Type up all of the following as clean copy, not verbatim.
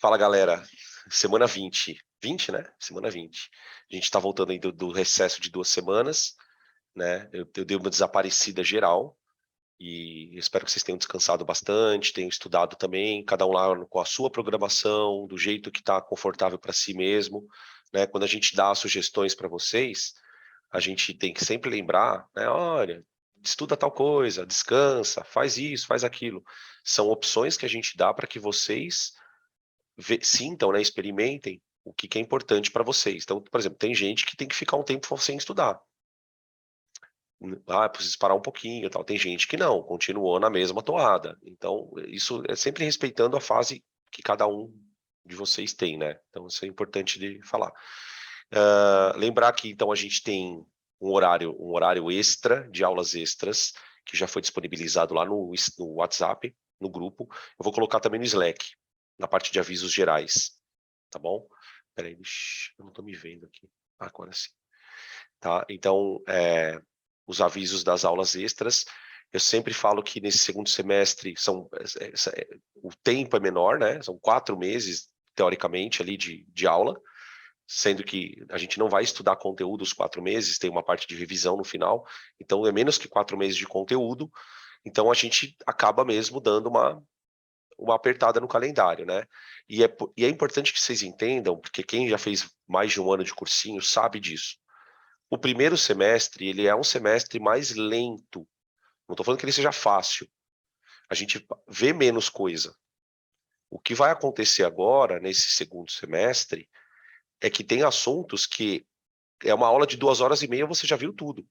Fala, galera. Semana 20. 20, né? Semana 20. A gente está voltando aí do recesso de 2 semanas, né? Eu dei uma desaparecida geral e espero que vocês tenham descansado bastante, tenham estudado também, cada um lá com a sua programação, do jeito que está confortável para si mesmo, né? Quando a gente dá sugestões para vocês, a gente tem que sempre lembrar, né? Olha, estuda tal coisa, descansa, faz isso, faz aquilo. São opções que a gente dá para que vocês sintam, né, experimentem o que é importante para vocês. Então, por exemplo, tem gente que tem que ficar um tempo sem estudar. Preciso parar um pouquinho e tal. Tem gente que não, continuou na mesma toada. Então, isso é sempre respeitando a fase que cada um de vocês tem, né? Então, isso é importante de falar. Lembrar que, então, a gente tem um horário extra, de aulas extras, que já foi disponibilizado lá no WhatsApp, no grupo. Eu vou colocar também no Slack, na parte de avisos gerais, tá bom? Peraí, eu não tô me vendo aqui. Agora sim. Tá? Então, os avisos das aulas extras, eu sempre falo que nesse segundo semestre o tempo é menor, né? São 4 meses, teoricamente, ali de aula, sendo que a gente não vai estudar conteúdo os 4 meses, tem uma parte de revisão no final, então é menos que 4 meses de conteúdo, então a gente acaba mesmo dando uma apertada no calendário, né? E é importante que vocês entendam, porque quem já fez mais de um ano de cursinho sabe disso. O primeiro semestre, ele é um semestre mais lento. Não estou falando que ele seja fácil. A gente vê menos coisa. O que vai acontecer agora, nesse segundo semestre, é que tem assuntos que é uma aula de 2 horas e meia, você já viu tudo.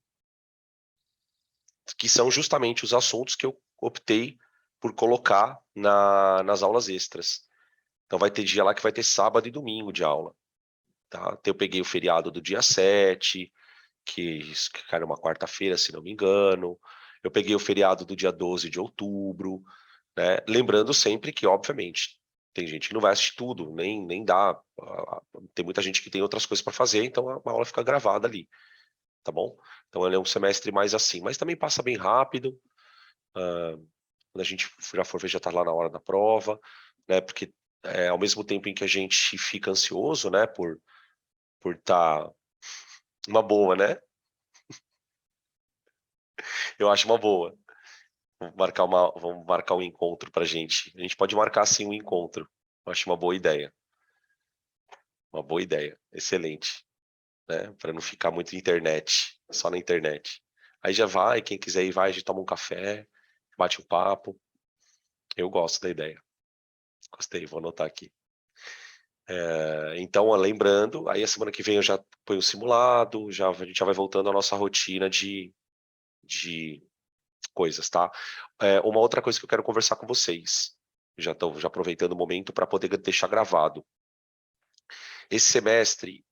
Que são justamente os assuntos que eu optei por colocar nas aulas extras. Então vai ter dia lá que vai ter sábado e domingo de aula. Tá? Então, eu peguei o feriado do dia 7, que cai numa quarta-feira, se não me engano. Eu peguei o feriado do dia 12 de outubro, né? Lembrando sempre que, obviamente, tem gente que não vai assistir tudo, nem dá. Tem muita gente que tem outras coisas para fazer, então a aula fica gravada ali, tá bom? Então ele é um semestre mais assim, mas também passa bem rápido. Quando a gente já for ver, já está lá na hora da prova, né? Porque ao mesmo tempo em que a gente fica ansioso, né, por estar uma boa, né? Eu acho uma boa. Vamos marcar um encontro pra gente. A gente pode marcar sim um encontro. Eu acho uma boa ideia. Uma boa ideia. Excelente. Né? Para não ficar muito internet, só na internet. Aí já vai, quem quiser ir vai, a gente toma um café, bate um papo. Eu gosto da ideia. Gostei, vou anotar aqui. Então, lembrando, aí a semana que vem eu já ponho o simulado, a gente já vai voltando à nossa rotina de coisas, tá? Uma outra coisa que eu quero conversar com vocês. Já estou aproveitando o momento para poder deixar gravado. Esse semestre,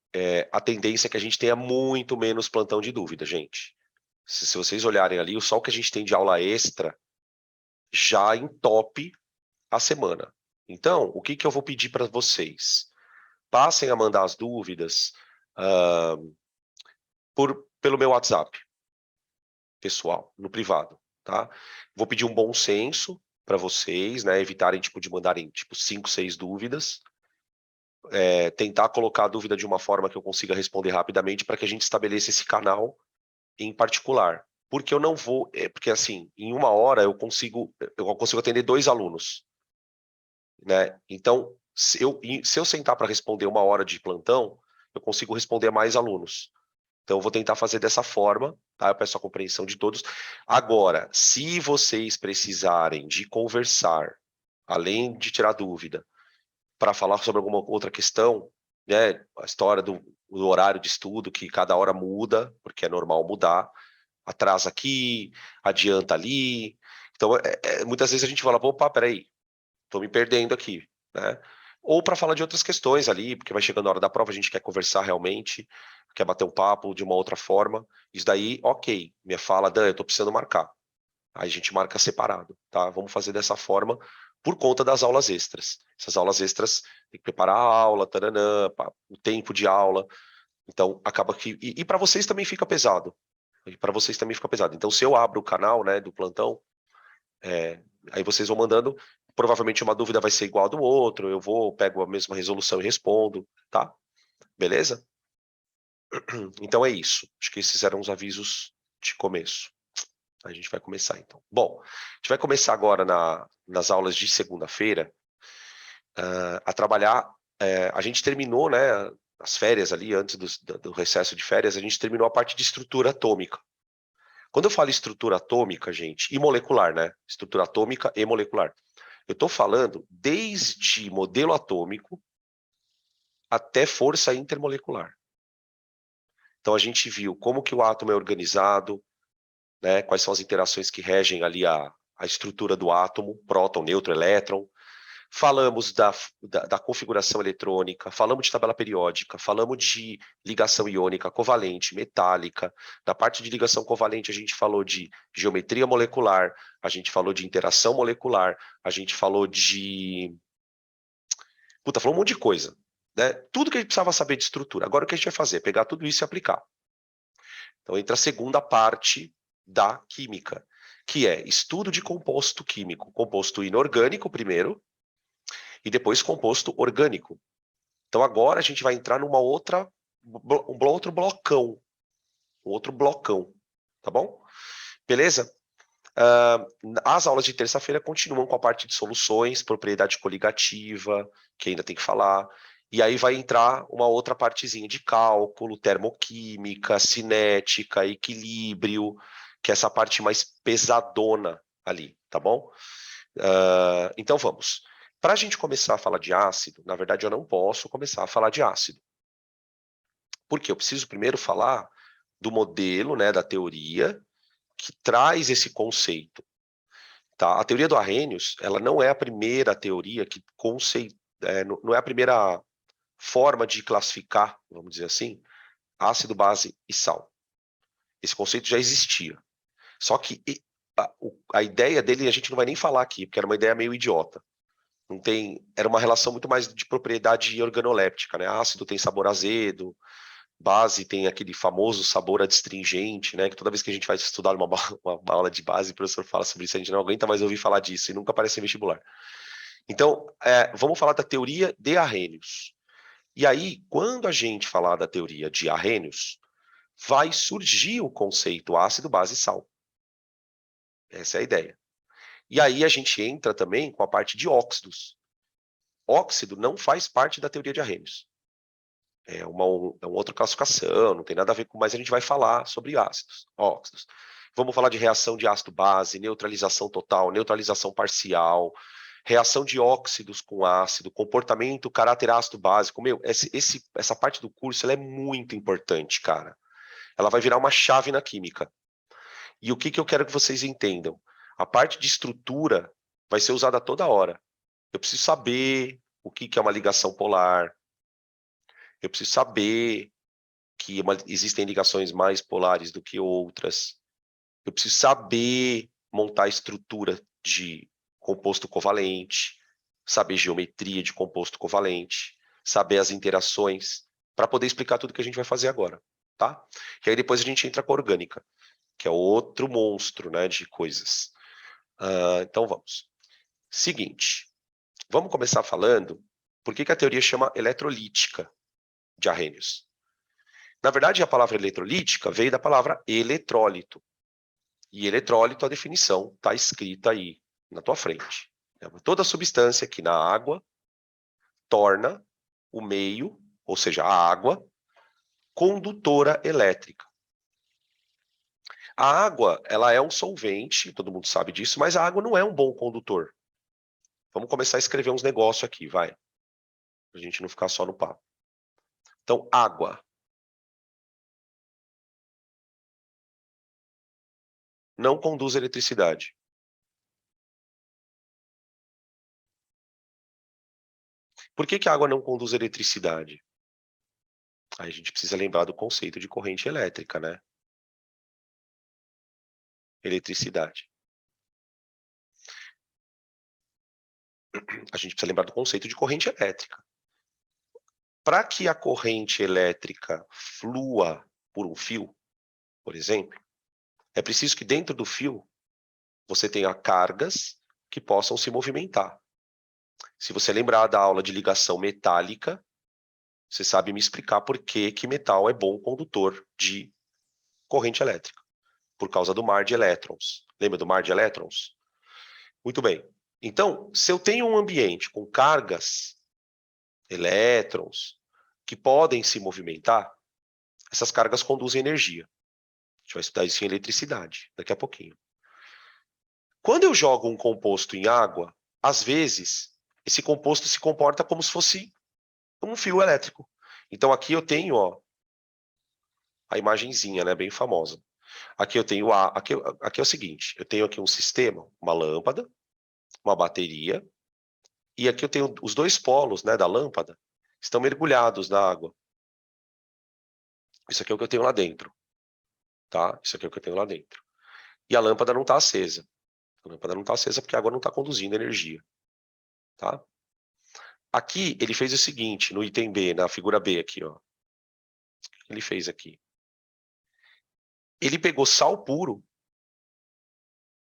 a tendência é que a gente tenha muito menos plantão de dúvida, gente. Se vocês olharem ali, só o que a gente tem de aula extra já entope a semana. Então, o que eu vou pedir para vocês? Passem a mandar as dúvidas pelo meu WhatsApp pessoal, no privado, tá? Vou pedir um bom senso para vocês, né? Evitarem de mandarem 5, 6 dúvidas. Tentar colocar a dúvida de uma forma que eu consiga responder rapidamente para que a gente estabeleça esse canal em particular. Porque eu não vou, porque assim, em 1 hora eu consigo atender 2 alunos, né? Então, se eu sentar para responder 1 hora de plantão, eu consigo responder a mais alunos. Então, eu vou tentar fazer dessa forma, tá? Eu peço a compreensão de todos. Agora, se vocês precisarem de conversar, além de tirar dúvida, para falar sobre alguma outra questão, né? A história do horário de estudo, que cada hora muda, porque é normal mudar, atrasa aqui, adianta ali. Então, muitas vezes a gente fala, opa, peraí, estou me perdendo aqui, né? Ou para falar de outras questões ali, porque vai chegando a hora da prova, a gente quer conversar realmente, quer bater um papo de uma outra forma. Isso daí, ok. Minha fala, Dan, eu estou precisando marcar. Aí a gente marca separado, tá? Vamos fazer dessa forma por conta das aulas extras. Essas aulas extras tem que preparar a aula, taranã, o tempo de aula. Então, acaba que... E para vocês também fica pesado. Para vocês também fica pesado. Então, se eu abro o canal, né, do plantão, Aí vocês vão mandando, provavelmente uma dúvida vai ser igual a do outro, eu pego a mesma resolução e respondo, tá? Beleza? Então é isso. Acho que esses eram os avisos de começo. A gente vai começar então. Bom, a gente vai começar agora nas aulas de segunda-feira a trabalhar. A gente terminou, né, as férias ali, antes do recesso de férias, a gente terminou a parte de estrutura atômica. Quando eu falo estrutura atômica, gente, e molecular, né? Estrutura atômica e molecular. Eu estou falando desde modelo atômico até força intermolecular. Então a gente viu como que o átomo é organizado, né? Quais são as interações que regem ali a estrutura do átomo, próton, nêutron, elétron. Falamos da configuração eletrônica, falamos de tabela periódica, falamos de ligação iônica, covalente, metálica. Da parte de ligação covalente, a gente falou de geometria molecular, a gente falou de interação molecular, a gente falou de... falou um monte de coisa, né? Tudo que a gente precisava saber de estrutura. Agora o que a gente vai fazer? Pegar tudo isso e aplicar. Então entra a segunda parte da química, que é estudo de composto químico. Composto inorgânico primeiro, e depois composto orgânico. Então agora a gente vai entrar numa outro blocão, tá bom? Beleza? As aulas de terça-feira continuam com a parte de soluções, propriedade coligativa, que ainda tem que falar, e aí vai entrar uma outra partezinha de cálculo, termoquímica, cinética, equilíbrio, que é essa parte mais pesadona ali, tá bom? Então vamos. Para a gente começar a falar de ácido, na verdade eu não posso começar a falar de ácido. Porque eu preciso primeiro falar do modelo, né, da teoria, que traz esse conceito. Tá? A teoria do Arrhenius, ela não é a primeira teoria que não é a primeira forma de classificar, vamos dizer assim, ácido, base e sal. Esse conceito já existia. Só que a ideia dele a gente não vai nem falar aqui, porque era uma ideia meio idiota. Não tem, era uma relação muito mais de propriedade organoléptica, né? Ácido tem sabor azedo, base tem aquele famoso sabor adstringente, né? Que toda vez que a gente vai estudar uma aula de base, o professor fala sobre isso, a gente não aguenta mais ouvir falar disso e nunca aparece em vestibular. Então, vamos falar da teoria de Arrhenius. E aí, quando a gente falar da teoria de Arrhenius, vai surgir o conceito ácido, base e sal. Essa é a ideia. E aí a gente entra também com a parte de óxidos. Óxido não faz parte da teoria de Arrhenius. É uma outra classificação, não tem nada a ver com, mas a gente vai falar sobre ácidos, óxidos. Vamos falar de reação de ácido-base, neutralização total, neutralização parcial, reação de óxidos com ácido, comportamento, caráter ácido-básico. Meu, essa parte do curso ela é muito importante, cara. Ela vai virar uma chave na química. E o que eu quero que vocês entendam? A parte de estrutura vai ser usada toda hora. Eu preciso saber o que é uma ligação polar. Eu preciso saber que existem ligações mais polares do que outras. Eu preciso saber montar a estrutura de composto covalente, saber geometria de composto covalente, saber as interações, para poder explicar tudo que a gente vai fazer agora, tá? E aí depois a gente entra com a orgânica, que é outro monstro, né, de coisas. Então vamos. Seguinte, vamos começar falando por que a teoria chama eletrolítica de Arrhenius. Na verdade, a palavra eletrolítica veio da palavra eletrólito. E eletrólito, a definição está escrita aí na tua frente. É toda substância que na água torna o meio, ou seja, a água, condutora elétrica. A água, ela é um solvente, todo mundo sabe disso, mas a água não é um bom condutor. Vamos começar a escrever uns negócios aqui, vai. Pra gente não ficar só no papo. Então, água não conduz eletricidade. Por que a água não conduz eletricidade? Aí a gente precisa lembrar do conceito de corrente elétrica, né? Eletricidade. A gente precisa lembrar do conceito de corrente elétrica. Para que a corrente elétrica flua por um fio, por exemplo, é preciso que dentro do fio você tenha cargas que possam se movimentar. Se você lembrar da aula de ligação metálica, você sabe me explicar por que que metal é bom condutor de corrente elétrica, por causa do mar de elétrons. Lembra do mar de elétrons? Muito bem. Então, se eu tenho um ambiente com cargas, elétrons, que podem se movimentar, essas cargas conduzem energia. A gente vai estudar isso em eletricidade daqui a pouquinho. Quando eu jogo um composto em água, às vezes, esse composto se comporta como se fosse um fio elétrico. Então, aqui eu tenho, ó, a imagenzinha, né, bem famosa. Aqui eu tenho aqui é o seguinte, eu tenho aqui um sistema, uma lâmpada, uma bateria, e aqui eu tenho os dois polos, né, da lâmpada, estão mergulhados na água. Isso aqui é o que eu tenho lá dentro, tá? Isso aqui é o que eu tenho lá dentro. E a lâmpada não está acesa. A lâmpada não está acesa porque a água não está conduzindo energia, tá? Aqui ele fez o seguinte, no item B, na figura B aqui, ó. O que ele fez aqui? Ele pegou sal puro,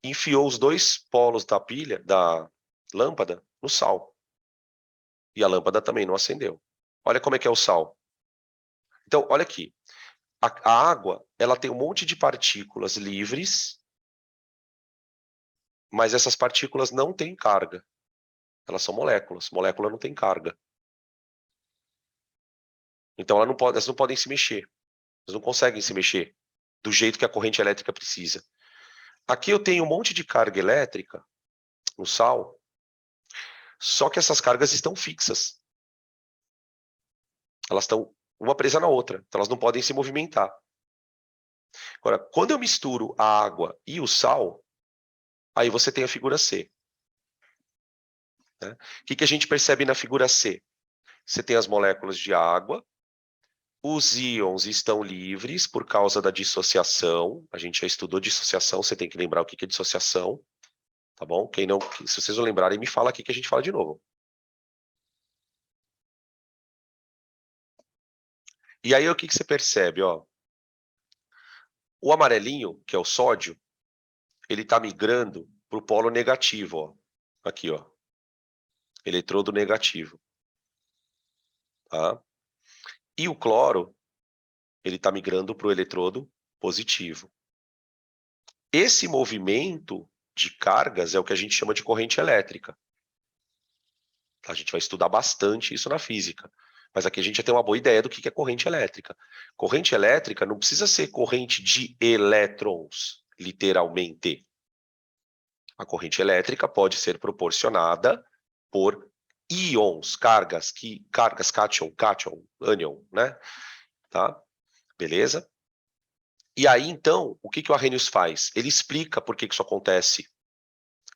enfiou os dois polos da pilha, da lâmpada, no sal. E a lâmpada também não acendeu. Olha como é que é o sal. Então, olha aqui. A água, ela tem um monte de partículas livres, mas essas partículas não têm carga. Elas são moléculas. Molécula não tem carga. Então, elas não podem se mexer. Elas não conseguem se mexer do jeito que a corrente elétrica precisa. Aqui eu tenho um monte de carga elétrica no sal, só que essas cargas estão fixas. Elas estão uma presa na outra, então elas não podem se movimentar. Agora, quando eu misturo a água e o sal, aí você tem a figura C. Né? O que a gente percebe na figura C? Você tem as moléculas de água, os íons estão livres por causa da dissociação. A gente já estudou dissociação, você tem que lembrar o que é dissociação, tá bom? Quem não, se vocês não lembrarem, me fala aqui que a gente fala de novo. E aí o que você percebe, ó? O amarelinho, que é o sódio, ele está migrando para o polo negativo, ó. Aqui, ó. Eletrodo negativo. Tá? E o cloro, ele está migrando para o eletrodo positivo. Esse movimento de cargas é o que a gente chama de corrente elétrica. A gente vai estudar bastante isso na física. Mas aqui a gente já tem uma boa ideia do que é corrente elétrica. Corrente elétrica não precisa ser corrente de elétrons, literalmente. A corrente elétrica pode ser proporcionada por íons, cargas cátion, ânion, né? Tá? Beleza? E aí, então, o que o Arrhenius faz? Ele explica por que isso acontece.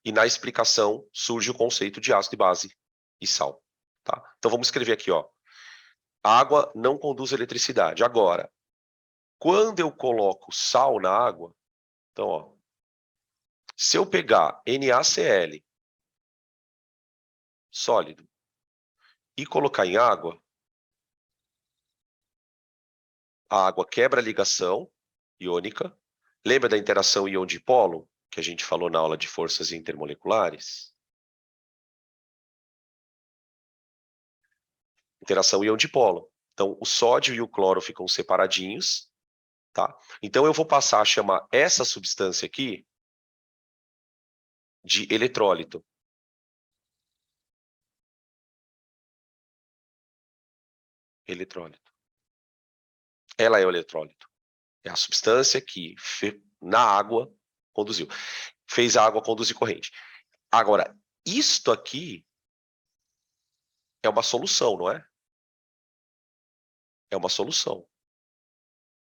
E na explicação surge o conceito de ácido e base e sal. Tá? Então vamos escrever aqui, ó. Água não conduz eletricidade. Agora, quando eu coloco sal na água, então, ó, se eu pegar NaCl, sólido, e colocar em água, a água quebra a ligação iônica. Lembra da interação íon-dipolo, que a gente falou na aula de forças intermoleculares? Interação íon-dipolo. Então, o sódio e o cloro ficam separadinhos, tá? Então, eu vou passar a chamar essa substância aqui de eletrólito. Eletrólito. Ela é o eletrólito. É a substância que na água conduziu. Fez a água conduzir corrente. Agora, isto aqui é uma solução, não é? É uma solução.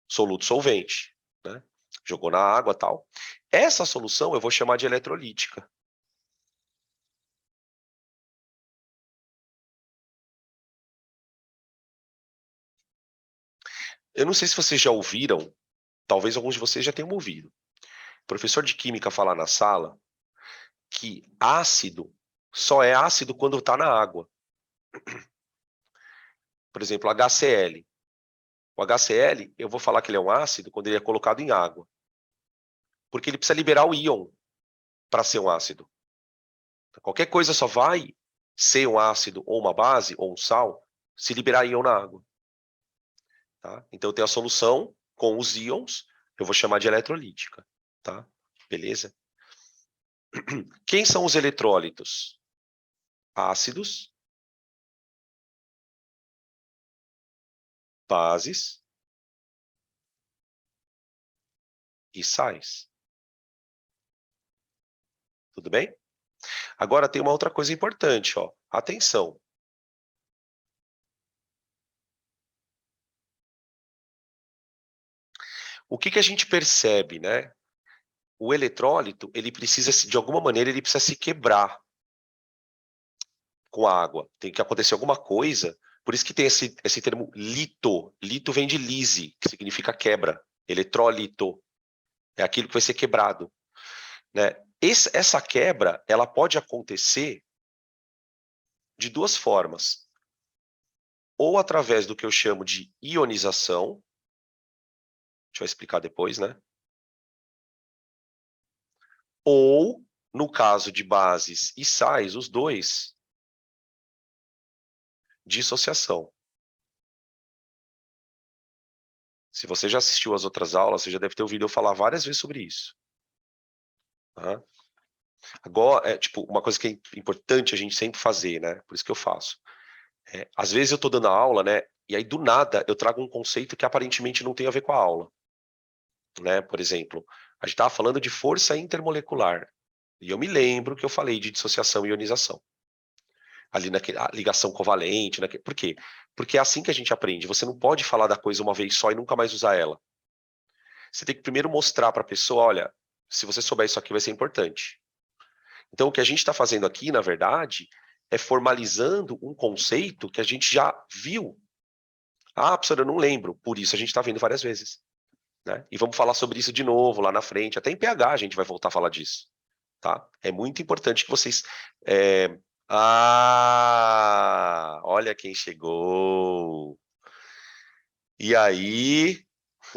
Soluto solvente, né? Jogou na água, tal. Essa solução eu vou chamar de eletrolítica. Eu não sei se vocês já ouviram, talvez alguns de vocês já tenham ouvido. O professor de química falar na sala que ácido só é ácido quando está na água. Por exemplo, HCl. O HCl, eu vou falar que ele é um ácido quando ele é colocado em água. Porque ele precisa liberar o íon para ser um ácido. Qualquer coisa só vai ser um ácido ou uma base ou um sal se liberar íon na água. Tá? Então eu tenho a solução com os íons, eu vou chamar de eletrolítica. Tá? Beleza? Quem são os eletrólitos? Ácidos, bases e sais. Tudo bem? Agora tem uma outra coisa importante, ó. Atenção. O que que a gente percebe, né? O eletrólito, ele precisa, de alguma maneira, ele precisa se quebrar com a água. Tem que acontecer alguma coisa. Por isso que tem esse termo lito. Lito vem de lise, que significa quebra. Eletrólito é aquilo que vai ser quebrado, né? Essa quebra, ela pode acontecer de duas formas. Ou através do que eu chamo de ionização. A gente vai explicar depois, né? Ou, no caso de bases e sais, os dois, dissociação. Se você já assistiu às outras aulas, você já deve ter ouvido eu falar várias vezes sobre isso. Tá? Agora, tipo, uma coisa que é importante a gente sempre fazer, né? Por isso que eu faço. Às vezes eu estou dando a aula, né? E aí, do nada, eu trago um conceito que aparentemente não tem a ver com a aula. Né? Por exemplo, a gente estava falando de força intermolecular. E eu me lembro que eu falei de dissociação e ionização. Ali naquela ligação covalente. Por quê? Porque é assim que a gente aprende. Você não pode falar da coisa uma vez só e nunca mais usar ela. Você tem que primeiro mostrar para a pessoa, olha, se você souber isso aqui vai ser importante. Então, o que a gente está fazendo aqui, na verdade, é formalizando um conceito que a gente já viu. Ah, professor, eu não lembro. Por isso a gente está vendo várias vezes. Né? E vamos falar sobre isso de novo lá na frente. Até em pH a gente vai voltar a falar disso. Tá? É muito importante que vocês... Ah, olha quem chegou. E aí,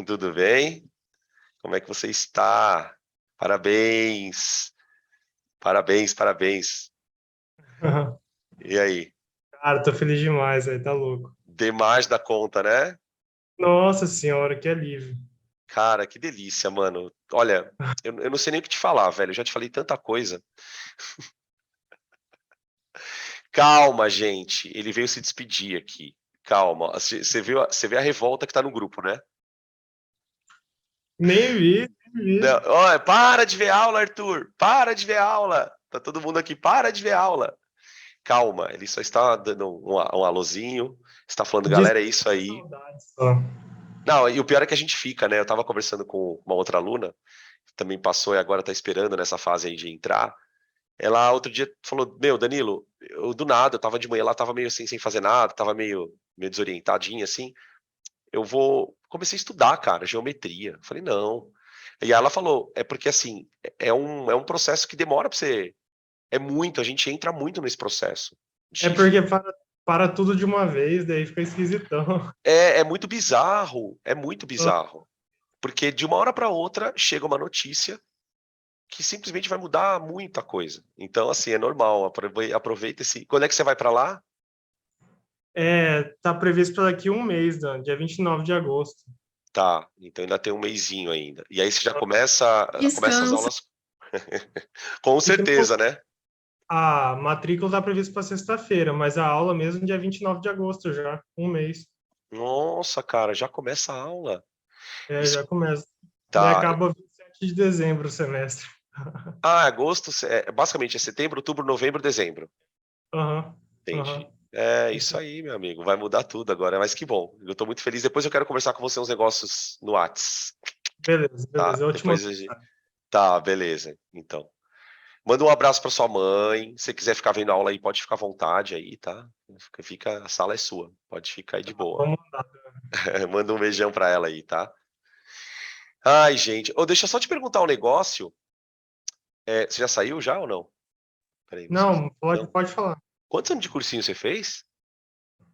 tudo bem? Como é que você está? Parabéns. Parabéns, parabéns. E aí? Cara, tô feliz demais, velho, tá louco. Demais da conta, né? Nossa senhora, que alívio. Cara, que delícia, mano. Olha, eu não sei nem o que te falar, velho. Eu já te falei tanta coisa. Calma, gente. Ele veio se despedir aqui. Calma. Você vê a revolta que tá no grupo, né? Nem vi, nem Não, vi. olha, para de ver aula, Arthur. Para de ver aula. Tá todo mundo aqui. Para de ver aula. Calma. Ele só está dando um alôzinho. Está falando, Disse galera, é que isso tá com aí. saudade só. Não, e o pior é que a gente fica, né? Eu tava conversando com uma outra aluna, que também passou e agora tá esperando nessa fase aí de entrar. Ela outro dia falou: Meu, Danilo, eu do nada, eu tava de manhã lá, tava meio assim, sem fazer nada, tava meio desorientadinha assim. Eu vou. Comecei a estudar, cara, geometria. Eu falei: Não. E aí ela falou: É porque assim, é um processo que demora pra você. É muito, a gente entra muito nesse processo. É De, porque para tudo de uma vez, daí fica esquisitão. é muito bizarro, é muito bizarro. Porque de uma hora para outra chega uma notícia que simplesmente vai mudar muita coisa. Então, assim, é normal. Aproveita esse. Quando é que você vai para lá? Tá previsto para daqui um mês, Dan, dia 29 de agosto. Tá, então ainda tem um mesinho ainda. E aí você já começa as Descansa. aulas. Com E que não- certeza, né? A matrícula tá prevista para sexta-feira, mas a aula mesmo dia 29 de agosto já, um mês. Nossa, cara, já começa a aula. Já Isso começa. Daí tá. acaba 27 de dezembro o semestre. Ah, agosto, basicamente é setembro, outubro, novembro, dezembro. Aham, Entendi. aham. É Isso. isso aí, meu amigo. Vai mudar tudo agora, mas que bom. Eu tô muito feliz. Depois eu quero conversar com você uns negócios no Whats, Beleza, tá? beleza. Eu te mando Depois a gente. mensagem. Tá, beleza. Então. Manda um abraço para sua mãe. Se você quiser ficar vendo a aula aí, pode ficar à vontade aí, tá? A sala é sua. Pode ficar aí de boa. Vamos lá. Manda um beijão para ela aí, tá? Ai, gente. Deixa eu só te perguntar um negócio. Você já saiu já ou não? Peraí, você... Não, Não? pode falar. Quantos anos de cursinho você fez?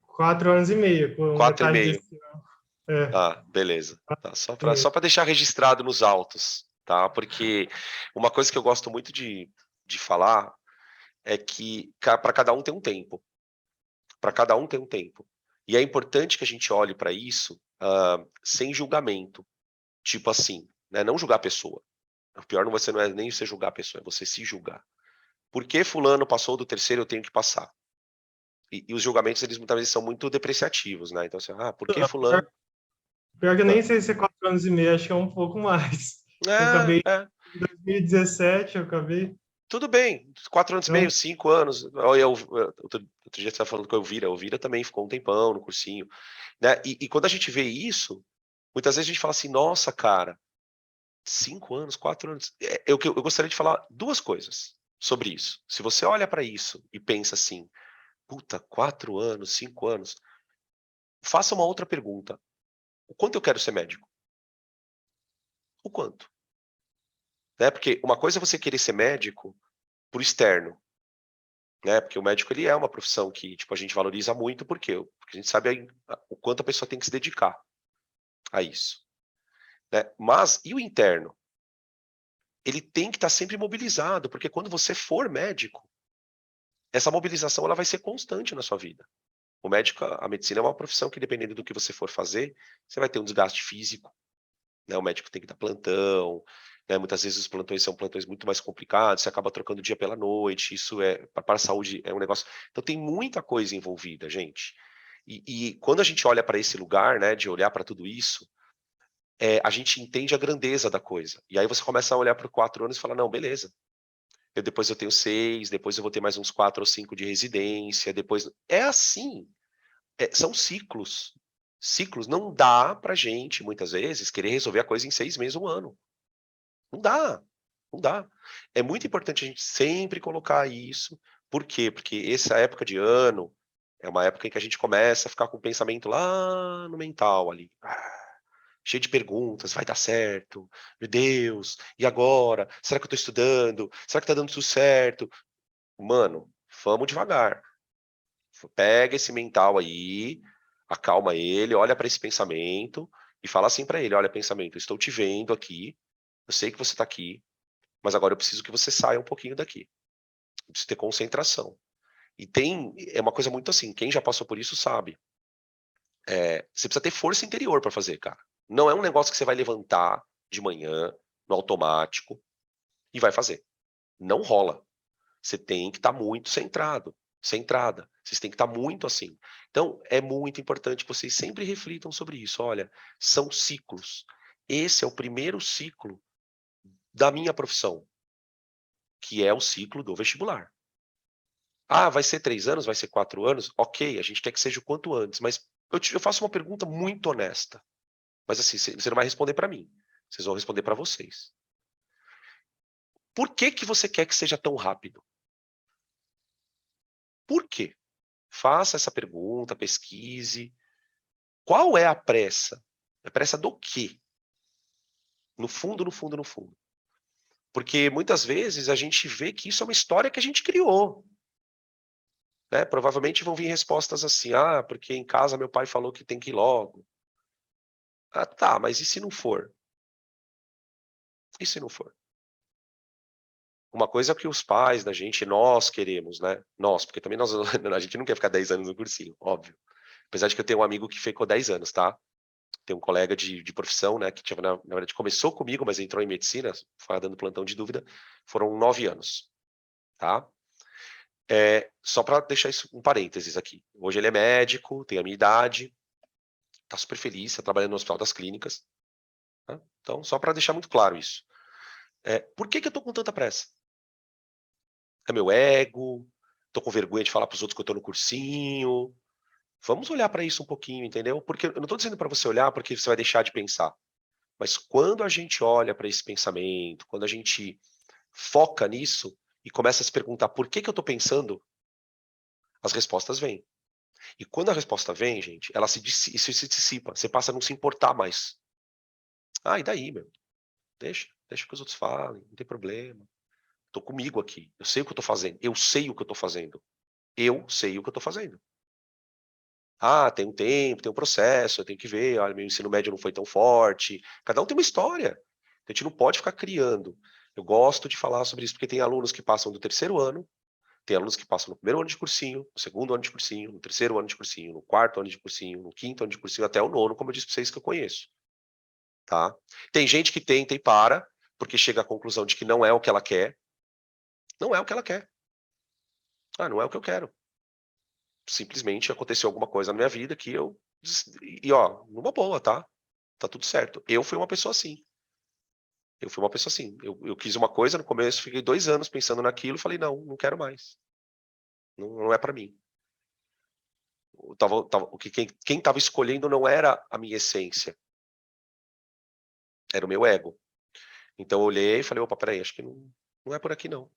4 anos e meio, com Quatro e metade meio. desse ano. É, Ah, beleza. Tá, só e meio. para deixar registrado nos autos, tá? Porque uma coisa que eu gosto muito de falar é que para cada um tem um tempo. Para cada um tem um tempo. E é importante que a gente olhe para isso sem julgamento. Tipo assim, né? Não julgar a pessoa. O pior não é nem você julgar a pessoa, é você se julgar. Por que fulano passou do terceiro, eu tenho que passar? E os julgamentos, eles muitas vezes são muito depreciativos, né? Então, assim, por que fulano... Pior que eu nem sei se é 4 anos e meio, acho que é um pouco mais. Eu acabei É, em 2017, eu acabei. tudo bem. 4 anos e meio, Então, 5 anos. Outro dia você estava falando com a Elvira. A Elvira também ficou um tempão no cursinho. Né? E quando a gente vê isso, muitas vezes a gente fala assim, nossa, cara, 5 anos, 4 anos. Eu gostaria de falar duas coisas sobre isso. Se você olha para isso e pensa assim, puta, 4 anos, 5 anos, faça uma outra pergunta. O quanto eu quero ser médico? O quanto? Né? Porque uma coisa é você querer ser médico por externo, né? Porque o médico, ele é uma profissão que, tipo, a gente valoriza muito, por quê? Porque a gente sabe o quanto a pessoa tem que se dedicar a isso, né? Mas e o interno? Ele tem que estar sempre mobilizado, porque quando você for médico, essa mobilização ela vai ser constante na sua vida. O médico, a medicina é uma profissão que, dependendo do que você for fazer, você vai ter um desgaste físico, né? O médico tem que dar plantão, né? Muitas vezes os plantões são plantões muito mais complicados, você acaba trocando o dia pela noite, isso para a saúde é um negócio. Então tem muita coisa envolvida, gente. E quando a gente olha para esse lugar, né, de olhar para tudo isso, a gente entende a grandeza da coisa. E aí você começa a olhar para 4 anos e fala, não, beleza. Depois eu tenho 6, depois eu vou ter mais uns 4 ou 5 de residência, depois... É assim, são ciclos. Ciclos. Não dá pra gente, muitas vezes, querer resolver a coisa em 6 meses, um ano. Não dá, não dá. É muito importante a gente sempre colocar isso. Por quê? Porque essa época de ano é uma época em que a gente começa a ficar com o pensamento lá no mental ali. Cheio de perguntas, vai dar certo? Meu Deus, e agora? Será que eu tô estudando? Será que tá dando tudo certo? Mano, vamos devagar. Pega esse mental aí, acalma ele, olha para esse pensamento e fala assim para ele: olha, pensamento, eu estou te vendo aqui, eu sei que você está aqui, mas agora eu preciso que você saia um pouquinho daqui. Eu preciso ter concentração. E é uma coisa muito assim, quem já passou por isso sabe. Você precisa ter força interior para fazer, cara. Não é um negócio que você vai levantar de manhã, no automático, e vai fazer. Não rola. Você tem que estar muito centrado, centrada. Vocês têm que estar muito assim. Então, é muito importante que vocês sempre reflitam sobre isso. Olha, são ciclos. Esse é o primeiro ciclo da minha profissão, que é o ciclo do vestibular. Ah, vai ser 3 anos, vai ser 4 anos? Ok, a gente quer que seja o quanto antes, mas eu faço uma pergunta muito honesta. Mas assim, você não vai responder para mim. Vocês vão responder para vocês. Por que que você quer que seja tão rápido? Por quê? Faça essa pergunta, pesquise. Qual é a pressa? É pressa do quê? No fundo, no fundo, no fundo. Porque muitas vezes a gente vê que isso é uma história que a gente criou. Né? Provavelmente vão vir respostas assim, porque em casa meu pai falou que tem que ir logo. Ah, tá, mas e se não for? E se não for? Uma coisa é o que os pais da gente, nós queremos, né? Nós, porque também a gente não quer ficar 10 anos no cursinho, óbvio. Apesar de que eu tenho um amigo que ficou 10 anos, tá? Tem um colega de profissão, né, que na verdade começou comigo, mas entrou em medicina, foi dando plantão de dúvida, foram 9 anos, tá? Só para deixar isso um parênteses aqui. Hoje ele é médico, tem a minha idade, tá super feliz, está trabalhando no Hospital das Clínicas. Tá? Então, só para deixar muito claro isso. Por que eu tô com tanta pressa? É meu ego? Tô com vergonha de falar para os outros que eu tô no cursinho? Vamos olhar para isso um pouquinho, entendeu? Porque eu não tô dizendo para você olhar porque você vai deixar de pensar. Mas quando a gente olha para esse pensamento, quando a gente foca nisso e começa a se perguntar por que eu estou pensando, as respostas vêm. E quando a resposta vem, gente, isso se dissipa. Você passa a não se importar mais. E daí, meu? Deixa que os outros falem, não tem problema. Tô comigo aqui. Eu sei o que eu tô fazendo. Eu sei o que eu tô fazendo. Eu sei o que eu tô fazendo. Tem um tempo, tem um processo, eu tenho que ver, olha, meu ensino médio não foi tão forte. Cada um tem uma história. A gente não pode ficar criando. Eu gosto de falar sobre isso porque tem alunos que passam do terceiro ano, Tem alunos que passam no primeiro ano de cursinho, no segundo ano de cursinho, no terceiro ano de cursinho, no quarto ano de cursinho, no quinto ano de cursinho, até o nono, como eu disse para vocês que eu conheço, tá? Tem gente que tenta e para, porque chega à conclusão de que não é o que ela quer. Não é o que ela quer. Ah, não é o que eu quero. Simplesmente aconteceu alguma coisa na minha vida que eu... E ó, numa boa, tá? Tá tudo certo. Eu fui uma pessoa assim. Eu quis uma coisa no começo, fiquei 2 anos pensando naquilo, falei, não, não quero mais. Não é para mim. Quem estava escolhendo não era a minha essência, era o meu ego. Então eu olhei e falei, opa, peraí, acho que não é por aqui não.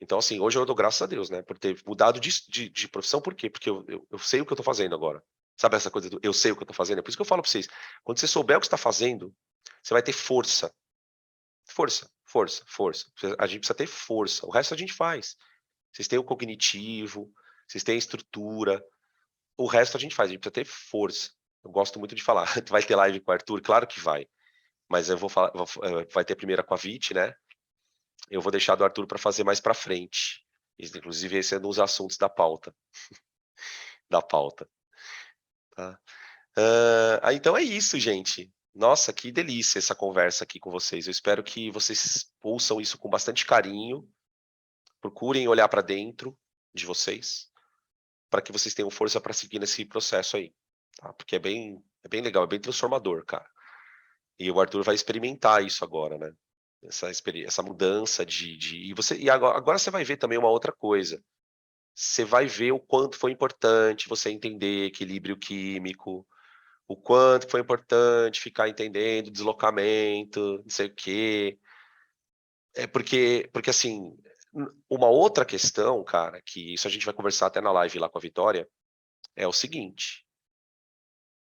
Então, assim, hoje eu dou graças a Deus, né, por ter mudado de profissão, por quê? Porque eu sei o que eu tô fazendo agora. Sabe essa coisa do eu sei o que eu tô fazendo? É por isso que eu falo pra vocês, quando você souber o que você tá fazendo, você vai ter força. Força, força, força. A gente precisa ter força, o resto a gente faz. Vocês têm o cognitivo, vocês têm a estrutura, o resto a gente faz, a gente precisa ter força. Eu gosto muito de falar, vai ter live com o Arthur? Claro que vai, mas eu vou falar, vai ter a primeira com a Vit, né? Eu vou deixar do Arthur para fazer mais para frente. Inclusive, esse é um dos assuntos da pauta. Da pauta. Tá? Então é isso, gente. Nossa, que delícia essa conversa aqui com vocês. Eu espero que vocês ouçam isso com bastante carinho. Procurem olhar para dentro de vocês, para que vocês tenham força para seguir nesse processo aí. Tá? Porque é bem legal, é bem transformador, cara. E o Arthur vai experimentar isso agora, né? Essa mudança e agora você vai ver também uma outra coisa. Você vai ver o quanto foi importante você entender equilíbrio químico, o quanto foi importante ficar entendendo deslocamento, não sei o quê. Porque assim, uma outra questão, cara, que isso a gente vai conversar até na live lá com a Vitória, é o seguinte: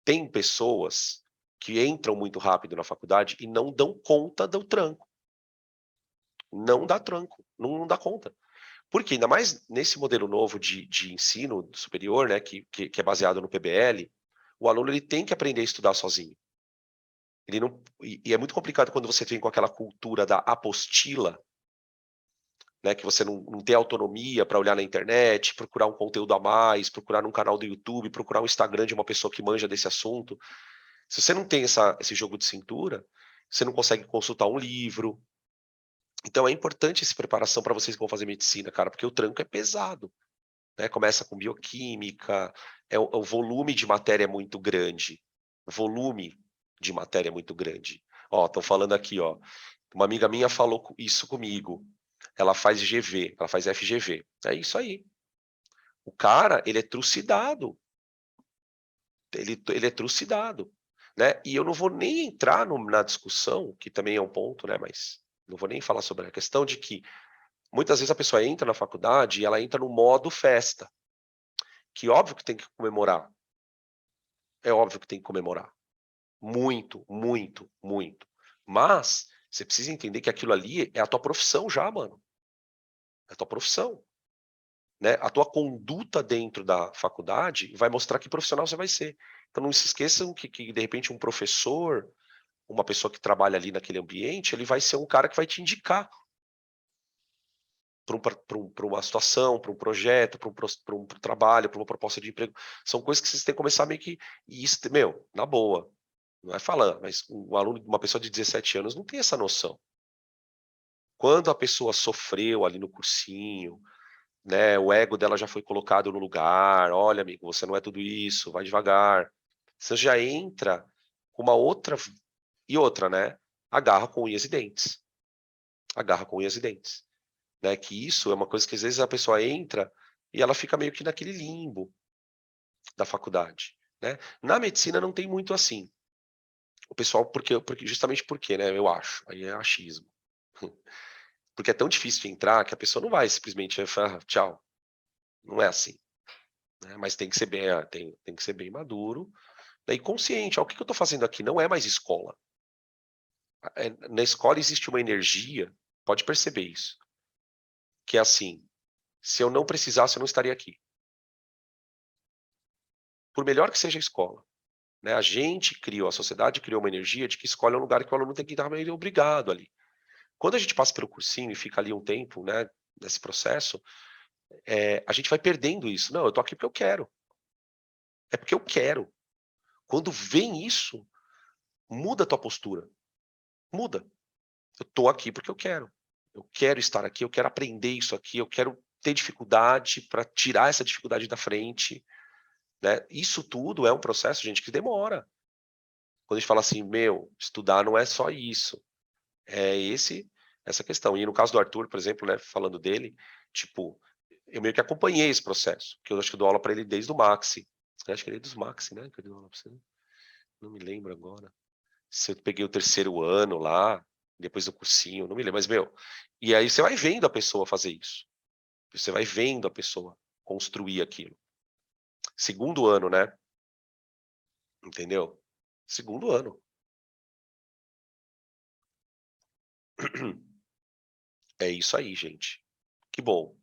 tem pessoas que entram muito rápido na faculdade e não dão conta do tranco. Não dá tranco, não dá conta. Porque ainda mais nesse modelo novo de ensino superior, né, que é baseado no PBL, o aluno ele tem que aprender a estudar sozinho. Ele não, e é muito complicado quando você vem com aquela cultura da apostila, né, que você não tem autonomia para olhar na internet, procurar um conteúdo a mais, procurar num canal do YouTube, procurar um Instagram de uma pessoa que manja desse assunto. Se você não tem esse jogo de cintura, você não consegue consultar um livro. Então é importante essa preparação para vocês que vão fazer medicina, cara, porque o tranco é pesado, né? Começa com bioquímica, o volume de matéria é muito grande. O volume de matéria é muito grande. Ó, estão falando aqui, ó. Uma amiga minha falou isso comigo. Ela faz GV, ela faz FGV. É isso aí. O cara, ele é trucidado. Ele é trucidado, né? E eu não vou nem entrar na discussão, que também é um ponto, né? Mas não vou nem falar sobre a questão de que muitas vezes a pessoa entra na faculdade e ela entra no modo festa, que óbvio que tem que comemorar. É óbvio que tem que comemorar. Muito, muito, muito. Mas você precisa entender que aquilo ali é a tua profissão já, mano. É a tua profissão, né? A tua conduta dentro da faculdade vai mostrar que profissional você vai ser. Então não se esqueçam que de repente um professor, uma pessoa que trabalha ali naquele ambiente, ele vai ser um cara que vai te indicar para uma situação, para um projeto, para um trabalho, para uma proposta de emprego. São coisas que vocês têm que começar meio que. E isso, meu, na boa. Não é falando, mas um aluno, uma pessoa de 17 anos não tem essa noção. Quando a pessoa sofreu ali no cursinho, né, o ego dela já foi colocado no lugar, olha, amigo, você não é tudo isso, vai devagar. Você já entra com uma outra e outra, né? Agarra com unhas e dentes. Agarra com unhas e dentes, né? Que isso é uma coisa que às vezes a pessoa entra e ela fica meio que naquele limbo da faculdade, né? Na medicina não tem muito assim. O pessoal, porque justamente porque, né? Eu acho, aí é achismo. Porque é tão difícil de entrar que a pessoa não vai simplesmente falar tchau. Não é assim, né? Mas tem que ser bem, tem que ser bem maduro, né, e consciente. Ó, o que eu estou fazendo aqui não é mais escola. Na escola existe uma energia, pode perceber isso, que é assim: se eu não precisasse, eu não estaria aqui. Por melhor que seja a escola, né? A gente criou, a sociedade criou uma energia de que escola é um lugar que o aluno tem que estar meio obrigado ali. Quando a gente passa pelo cursinho e fica ali um tempo, né, nesse processo, a gente vai perdendo isso. Não, eu tô aqui porque eu quero. É porque eu quero. Quando vem isso, muda a tua postura. Muda. Eu tô aqui porque eu quero. Eu quero estar aqui, eu quero aprender isso aqui, eu quero ter dificuldade para tirar essa dificuldade da frente, né? Isso tudo é um processo, gente, que demora. Quando a gente fala assim, meu, estudar não é só isso. É essa questão. E no caso do Arthur, por exemplo, né, falando dele, tipo, eu meio que acompanhei esse processo, que eu acho que eu dou aula para ele desde o Maxi. Eu acho que ele é dos Maxi, né? Que eu dou aula pra você. Não me lembro agora. Se eu peguei o terceiro ano lá, depois do cursinho, não me lembro, mas, meu, e aí você vai vendo a pessoa fazer isso. Você vai vendo a pessoa construir aquilo. Segundo ano, né? Entendeu? Segundo ano. É isso aí, gente. Que bom.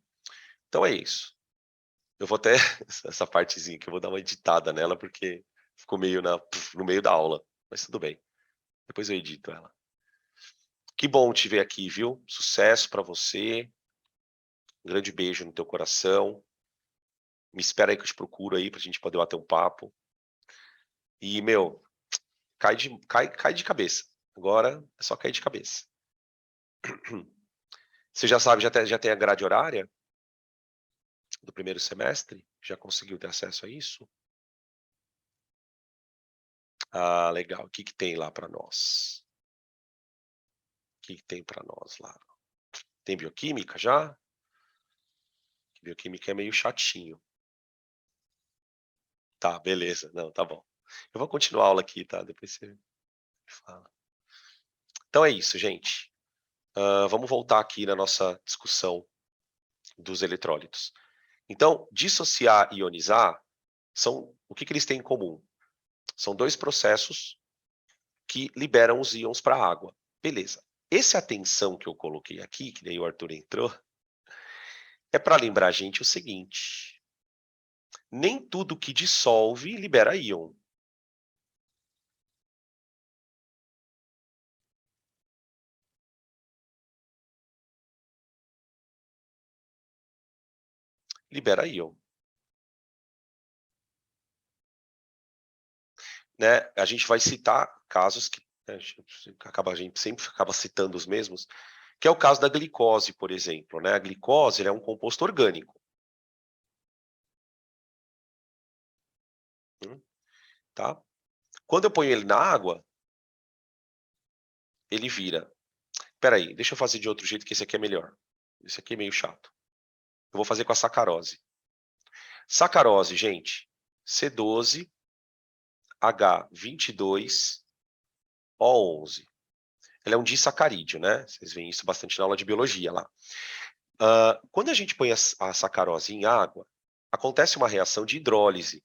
Então é isso. Eu vou até essa partezinha que eu vou dar uma editada nela, porque ficou meio no meio da aula. Mas tudo bem. Depois eu edito ela. Que bom te ver aqui, viu? Sucesso pra você. Um grande beijo no teu coração. Me espera aí que eu te procuro aí pra gente poder bater um papo. E, meu, cai de cabeça. Agora é só cair de cabeça. Você já sabe, já tem a grade horária do primeiro semestre? Já conseguiu ter acesso a isso? Ah, legal. O que que tem lá para nós? O que que tem para nós lá? Tem bioquímica já? Bioquímica é meio chatinho. Tá, beleza. Não, tá bom. Eu vou continuar a aula aqui, tá? Depois você me fala. Então é isso, gente. Vamos voltar aqui na nossa discussão dos eletrólitos. Então, dissociar e ionizar são o que eles têm em comum? São dois processos que liberam os íons para a água. Beleza. Essa atenção que eu coloquei aqui, que daí o Arthur entrou, é para lembrar a gente o seguinte: nem tudo que dissolve libera íon. Libera íon. Né? A gente vai citar casos que, né, a gente sempre acaba citando os mesmos, que é o caso da glicose, por exemplo. Né? A glicose é um composto orgânico. Tá? Quando eu ponho ele na água, ele vira. Espera aí, deixa eu fazer de outro jeito que esse aqui é melhor. Esse aqui é meio chato. Eu vou fazer com a sacarose. Sacarose, gente, C12H22O11. Ela é um disacarídeo, né? Vocês veem isso bastante na aula de biologia lá. Quando a gente põe a sacarose em água, acontece uma reação de hidrólise.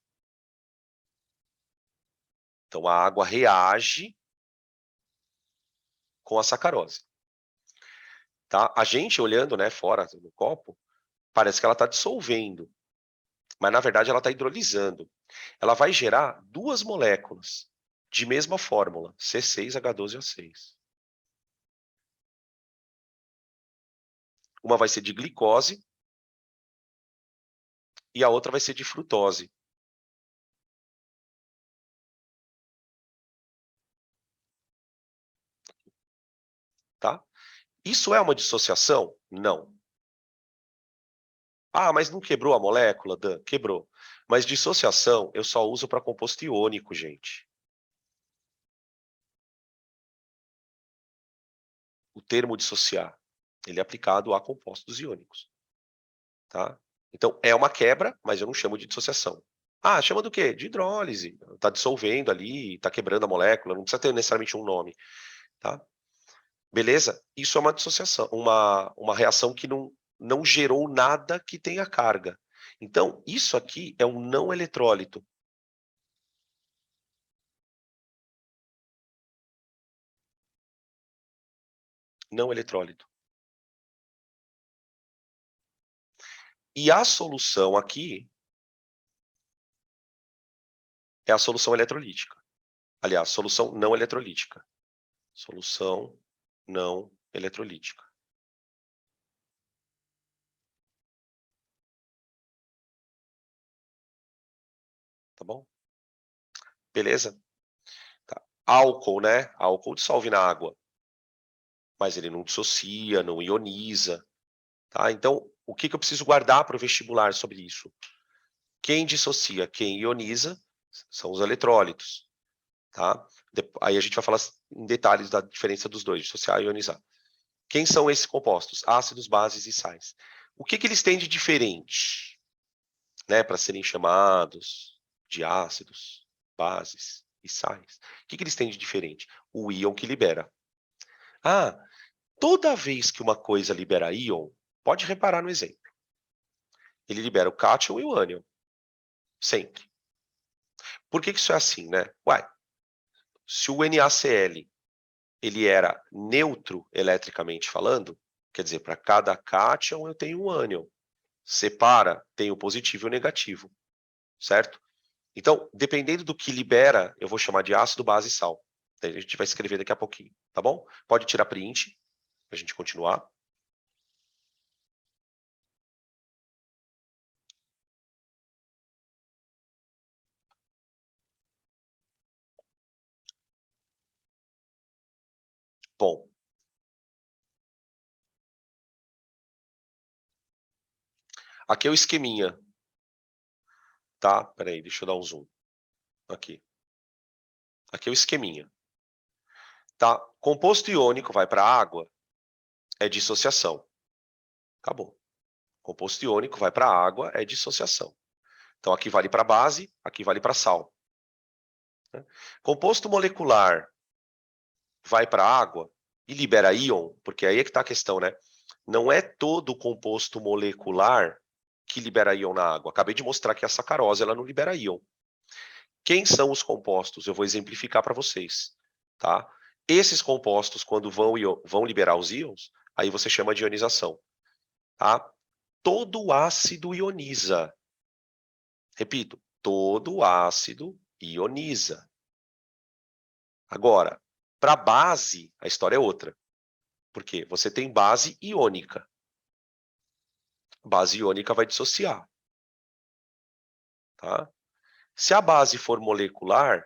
Então, a água reage com a sacarose. Tá? A gente, olhando, né, fora no copo, parece que ela está dissolvendo. Mas, na verdade, ela está hidrolisando. Ela vai gerar duas moléculas de mesma fórmula, C6H12O6. Uma vai ser de glicose e a outra vai ser de frutose. Tá? Isso é uma dissociação? Não. Ah, mas não quebrou a molécula, Dan? Quebrou. Mas dissociação eu só uso para composto iônico, gente. O termo dissociar, ele é aplicado a compostos iônicos. Tá? Então, é uma quebra, mas eu não chamo de dissociação. Ah, chama do quê? De hidrólise. Está dissolvendo ali, está quebrando a molécula, não precisa ter necessariamente um nome. Tá? Beleza? Isso é uma dissociação, uma reação que não gerou nada que tenha carga. Então, isso aqui é um não eletrólito. Não eletrólito. E a solução aqui é a solução eletrolítica. Aliás, solução não eletrolítica. Solução não eletrolítica. tá bom? Beleza? Tá. Álcool, né? Álcool dissolve na água, mas ele não dissocia, não ioniza, tá? Então, o que eu preciso guardar para o vestibular sobre isso? Quem dissocia, quem ioniza, são os eletrólitos, tá? Aí a gente vai falar em detalhes da diferença dos dois, dissociar e ionizar. Quem são esses compostos? Ácidos, bases e sais. O que eles têm de diferente, né, para serem chamados de ácidos, bases e sais? O que eles têm de diferente? O íon que libera. Ah, toda vez que uma coisa libera íon, pode reparar no exemplo. Ele libera o cátion e o ânion. Sempre. Por que isso é assim, né? Ué, se o NaCl ele era neutro eletricamente falando, quer dizer, para cada cátion eu tenho um ânion. Separa, tem o positivo e o negativo, certo? Então, dependendo do que libera, eu vou chamar de ácido, base e sal. A gente vai escrever daqui a pouquinho, tá bom? Pode tirar print, pra gente continuar. Bom. Aqui é o esqueminha. Tá? Peraí, deixa eu dar um zoom. Aqui. Aqui é o esqueminha. Tá? Composto iônico vai para a água, é dissociação. Acabou. Composto iônico vai para a água, é dissociação. Então, aqui vale para base, aqui vale para sal. Né? Composto molecular vai para a água e libera íon, porque aí é que está a questão, né? Não é todo composto molecular que libera íon na água. Acabei de mostrar que a sacarose ela não libera íon. Quem são os compostos? Eu vou exemplificar para vocês, tá? Esses compostos, quando vão liberar os íons, aí você chama de ionização, tá? Todo ácido ioniza. Repito, todo ácido ioniza. Agora, para base, a história é outra. Por quê? Você tem base iônica. Base iônica vai dissociar. Tá? Se a base for molecular,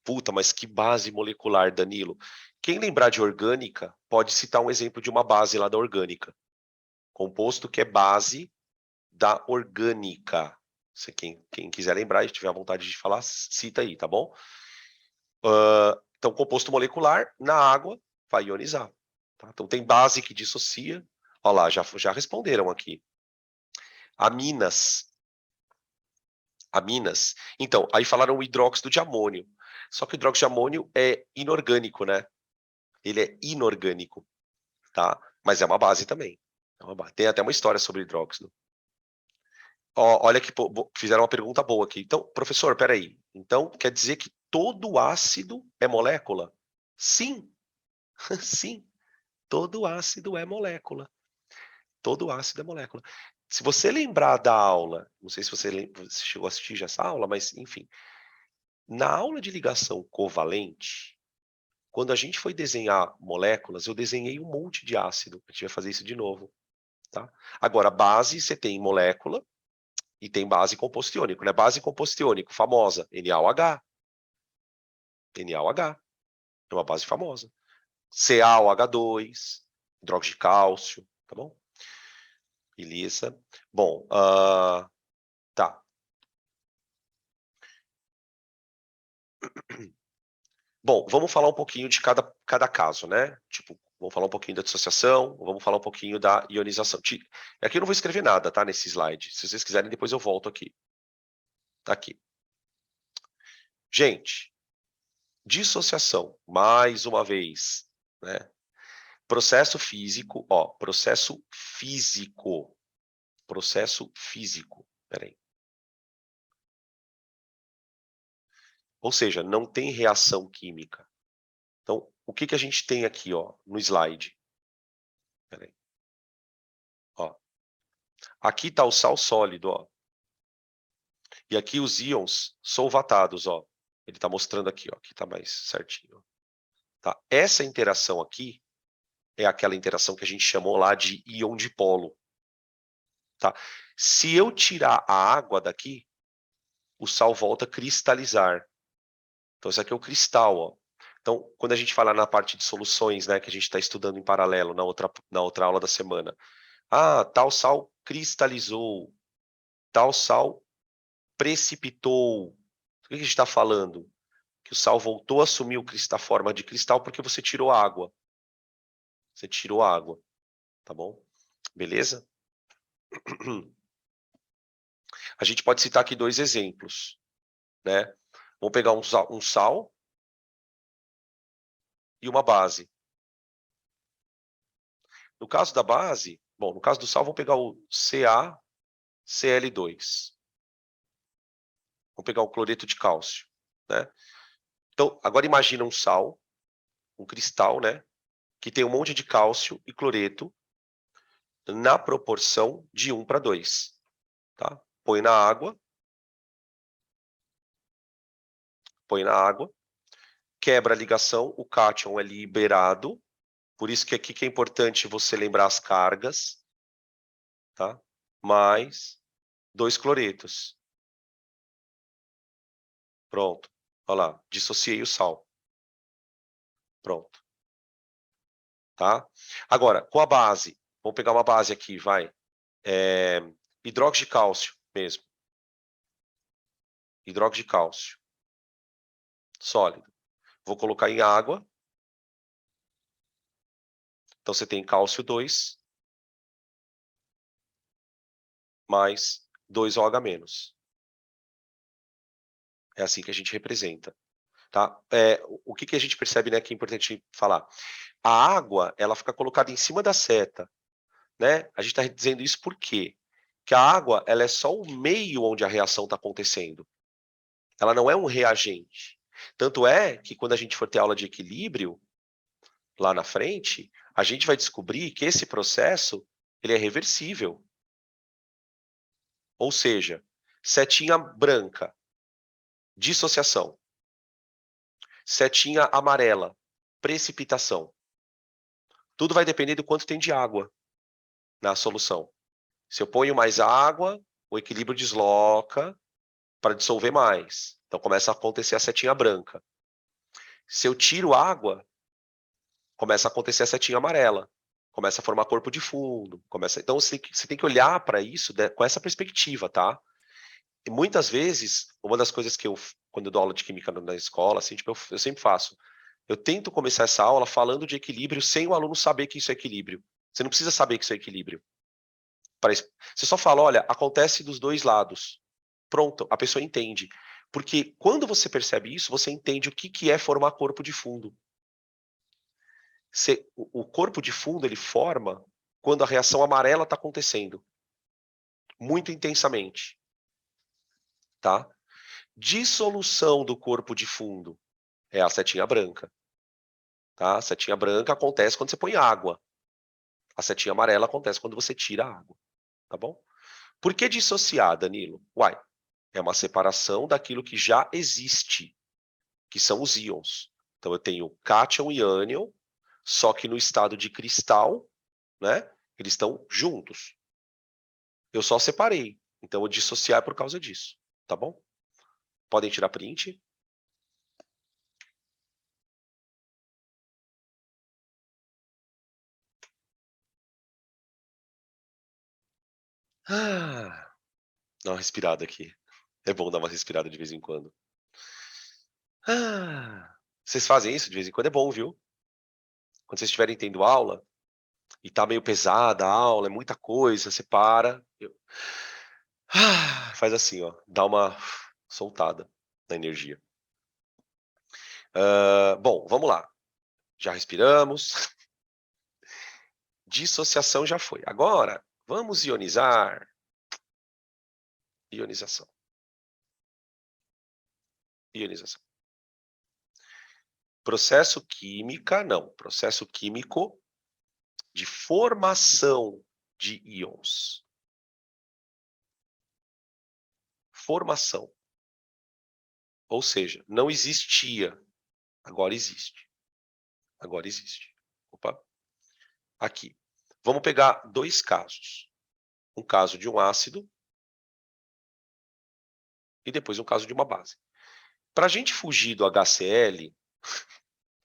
puta, mas que base molecular, Danilo? Quem lembrar de orgânica, pode citar um exemplo de uma base lá da orgânica. Composto que é base da orgânica. Se quem quiser lembrar e tiver a vontade de falar, cita aí, tá bom? Então, composto molecular, na água, vai ionizar. Tá? Então, tem base que dissocia. Olha lá, já responderam aqui. Aminas. Aminas. Então, aí falaram o hidróxido de amônio. Só que o hidróxido de amônio é inorgânico, né? Ele é inorgânico, tá? Mas é uma base também. Tem até uma história sobre hidróxido. Ó, olha que fizeram uma pergunta boa aqui. Então, professor, peraí. Então, quer dizer que todo ácido é molécula? Sim, sim. Todo ácido é molécula. Todo ácido é molécula. Se você lembrar da aula, não sei se você chegou a assistir já essa aula, mas enfim. Na aula de ligação covalente, quando a gente foi desenhar moléculas, eu desenhei um monte de ácido. A gente vai fazer isso de novo. Tá? Agora, base, você tem molécula e tem base composto iônico. Né? Base composto iônico, famosa, NaOH. NaOH é uma base famosa. CaOH2, hidróxido de cálcio, tá bom? Beleza. Bom, tá. Bom, vamos falar um pouquinho de cada caso, né? Tipo, vamos falar um pouquinho da dissociação, vamos falar um pouquinho da ionização. Aqui eu não vou escrever nada, tá? Nesse slide. Se vocês quiserem, depois eu volto aqui. Tá aqui. Gente, dissociação, mais uma vez, né? Processo físico, ó, processo físico. Processo físico. Peraí. Ou seja, não tem reação química. Então, o que a gente tem aqui, ó, no slide? Peraí. Ó. Aqui está o sal sólido, ó. E aqui os íons solvatados, ó. Ele está mostrando aqui, ó. Aqui está mais certinho. Tá? Essa interação aqui é aquela interação que a gente chamou lá de íon dipolo. Tá? Se eu tirar a água daqui, o sal volta a cristalizar. Então, isso aqui é o cristal, ó. Então, quando a gente fala na parte de soluções, né, que a gente está estudando em paralelo na outra aula da semana. Ah, tal sal cristalizou, tal sal precipitou. O que a gente está falando? Que o sal voltou a assumir a forma de cristal porque você tirou água. Você tirou água, tá bom? Beleza? A gente pode citar aqui 2 exemplos, né? Vamos pegar um sal e uma base. No caso da base, bom, no caso do sal, vamos pegar o CaCl2. Vamos pegar o cloreto de cálcio, né? Então, agora imagina um sal, um cristal, né? Que tem um monte de cálcio e cloreto na proporção de 1:2, tá? Põe na água, quebra a ligação, o cátion é liberado, por isso que aqui que é importante você lembrar as cargas, tá? Mais 2 cloretos. Pronto. Olha lá, dissociei o sal. Pronto. Tá? Agora, com a base, vamos pegar uma base aqui, vai. Hidróxido de cálcio mesmo. Hidróxido de cálcio. Sólido. Vou colocar em água. Então, você tem cálcio 2 mais 2OH-. É assim que a gente representa. Tá? O que a gente percebe, né, que é importante falar? A água, ela fica colocada em cima da seta. Né? A gente está dizendo isso por quê? Porque a água, ela é só o meio onde a reação está acontecendo. Ela não é um reagente. Tanto é que quando a gente for ter aula de equilíbrio, lá na frente, a gente vai descobrir que esse processo ele é reversível. Ou seja, setinha branca, dissociação. Setinha amarela, precipitação. Tudo vai depender do quanto tem de água na solução. Se eu ponho mais água, o equilíbrio desloca para dissolver mais. Então começa a acontecer a setinha branca. Se eu tiro água, começa a acontecer a setinha amarela. Começa a formar corpo de fundo. Então você tem que olhar para isso com essa perspectiva, tá? E muitas vezes, uma das coisas que quando eu dou aula de química na escola, assim, tipo, eu sempre faço. Eu tento começar essa aula falando de equilíbrio sem o aluno saber que isso é equilíbrio. Você não precisa saber que isso é equilíbrio. Você só fala, olha, acontece dos dois lados. Pronto, a pessoa entende. Porque quando você percebe isso, você entende o que é formar corpo de fundo. O corpo de fundo ele forma quando a reação amarela está acontecendo. Muito intensamente. Tá? Dissolução do corpo de fundo é a setinha branca. Tá? A setinha branca acontece quando você põe água. A setinha amarela acontece quando você tira a água. Tá bom? Por que dissociar, Danilo? Uai, é uma separação daquilo que já existe, que são os íons. Então eu tenho cátion e ânion, só que no estado de cristal, né? Eles estão juntos. Eu só separei. Então eu dissociar por causa disso, tá bom? Podem tirar print. Dá uma respirada aqui. É bom dar uma respirada de vez em quando. Vocês fazem isso de vez em quando? É bom, viu? Quando vocês estiverem tendo aula e tá meio pesada a aula, é muita coisa, você para. Faz assim, ó. Dá uma soltada na energia. Bom, vamos lá. Já respiramos. Dissociação já foi. Agora, vamos ionizar. Ionização. Ionização. Processo químico de formação de íons. Formação. Ou seja, não existia, agora existe. Agora existe. Opa. Aqui. Vamos pegar 2 casos. Um caso de um ácido e depois um caso de uma base. Para a gente fugir do HCl,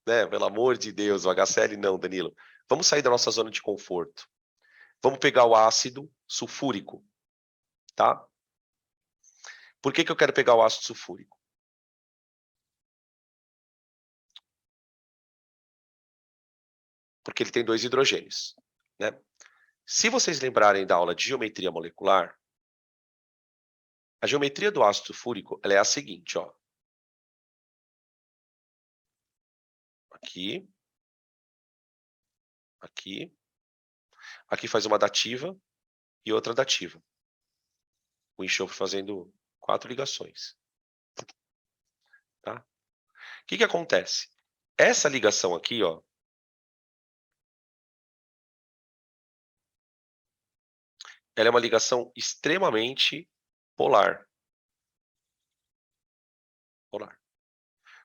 né, pelo amor de Deus, o HCl não, Danilo. Vamos sair da nossa zona de conforto. Vamos pegar o ácido sulfúrico, tá? Por que eu quero pegar o ácido sulfúrico? Porque ele tem 2 hidrogênios, né? Se vocês lembrarem da aula de geometria molecular, a geometria do ácido sulfúrico ela é a seguinte, ó. Aqui, aqui, aqui faz uma dativa e outra dativa. O enxofre fazendo 4 ligações. Tá? O que acontece? Essa ligação aqui, ó, ela é uma ligação extremamente polar. Polar.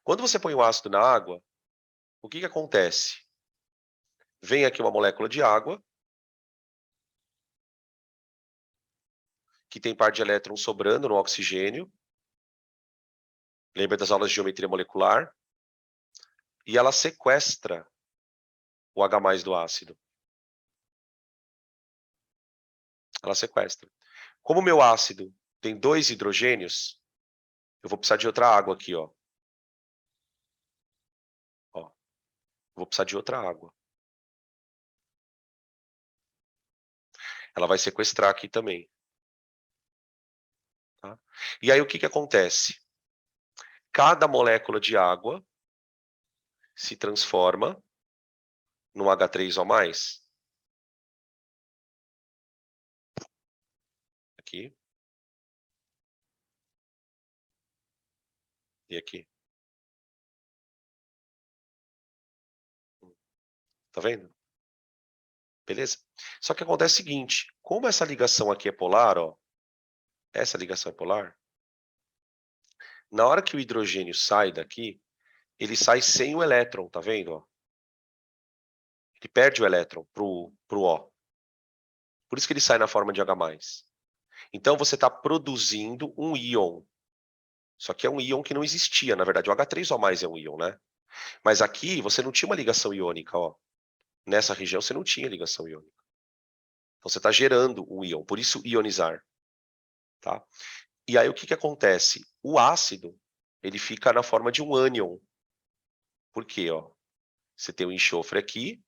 Quando você põe o ácido na água, o que acontece? Vem aqui uma molécula de água, que tem par de elétrons sobrando no oxigênio. Lembra das aulas de geometria molecular? E ela sequestra o H+ do ácido. Ela sequestra. Como o meu ácido tem 2 hidrogênios, eu vou precisar de outra água aqui, ó. Ó. Vou precisar de outra água. Ela vai sequestrar aqui também. Tá? E aí o que acontece? Cada molécula de água se transforma num H3O+. Aqui. E aqui. Tá vendo? Beleza? Só que acontece o seguinte, como essa ligação aqui é polar, ó, essa ligação é polar, na hora que o hidrogênio sai daqui, ele sai sem o elétron, tá vendo? Ó? Ele perde o elétron pro O. Por isso que ele sai na forma de H+. Então você está produzindo um íon. Só que é um íon que não existia, na verdade. O H3O+ é um íon, né? Mas aqui você não tinha uma ligação iônica, ó. Nessa região você não tinha ligação iônica. Então você está gerando um íon, por isso ionizar. Tá? E aí o que acontece? O ácido, ele fica na forma de um ânion. Por quê? Ó? Você tem o enxofre aqui,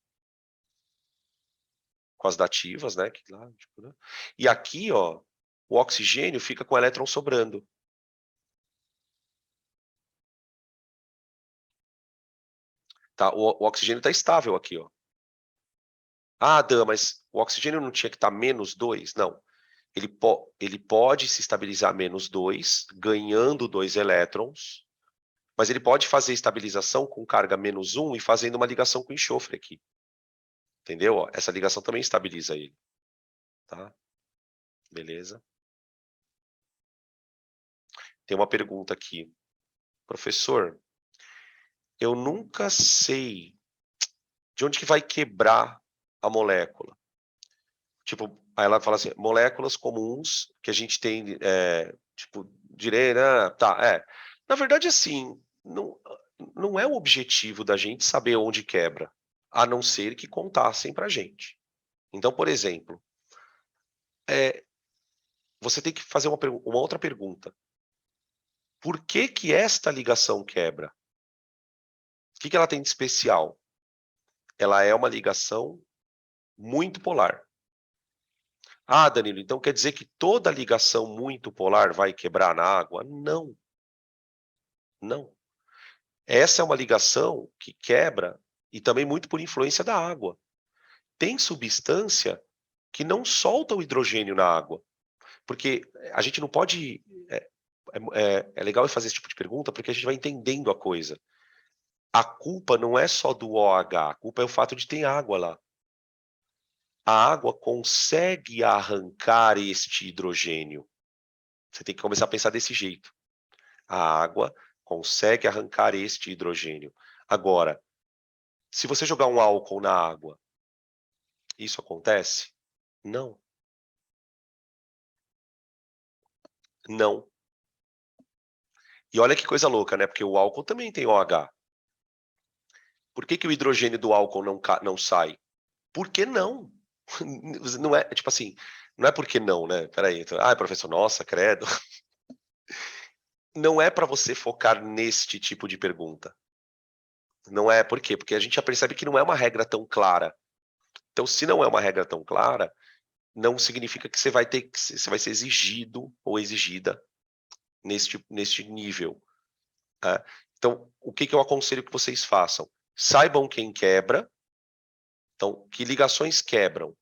com as dativas, né? E aqui, ó, o oxigênio fica com o elétron sobrando. Tá? O oxigênio está estável aqui, ó. Ah, Dan, mas o oxigênio não tinha que estar -2? Não. Ele pode se estabilizar -2, ganhando 2 elétrons, mas ele pode fazer estabilização com carga -1 e fazendo uma ligação com enxofre aqui. Entendeu? Ó, essa ligação também estabiliza ele. Tá? Beleza? Tem uma pergunta aqui. Professor, eu nunca sei de onde que vai quebrar a molécula. Tipo, aí ela fala assim, moléculas comuns que a gente tem, tipo, direita, tá, Na verdade, assim, não é o objetivo da gente saber onde quebra, a não ser que contassem pra gente. Então, por exemplo, você tem que fazer uma outra pergunta. Por que que esta ligação quebra? O que que ela tem de especial? Ela é uma ligação muito polar. Ah, Danilo, então quer dizer que toda ligação muito polar vai quebrar na água? Não. Não. Essa é uma ligação que quebra e também muito por influência da água. Tem substância que não solta o hidrogênio na água, porque a gente não pode... É legal fazer esse tipo de pergunta porque a gente vai entendendo a coisa. A culpa não é só do OH, a culpa é o fato de ter água lá. A água consegue arrancar este hidrogênio. Você tem que começar a pensar desse jeito. A água consegue arrancar este hidrogênio. Agora, se você jogar um álcool na água, isso acontece? Não. Não. E olha que coisa louca, né? Porque o álcool também tem OH. Por que que o hidrogênio do álcool não sai? Por que não? Não é, tipo assim, não é porque não, né? Peraí, então, professor, nossa, credo. Não é para você focar neste tipo de pergunta. Não é, por quê? Porque a gente já percebe que não é uma regra tão clara. Então, se não é uma regra tão clara, não significa que você vai ser exigido ou exigida neste nível. Né? Então, o que eu aconselho que vocês façam? Saibam quem quebra. Então, que ligações quebram?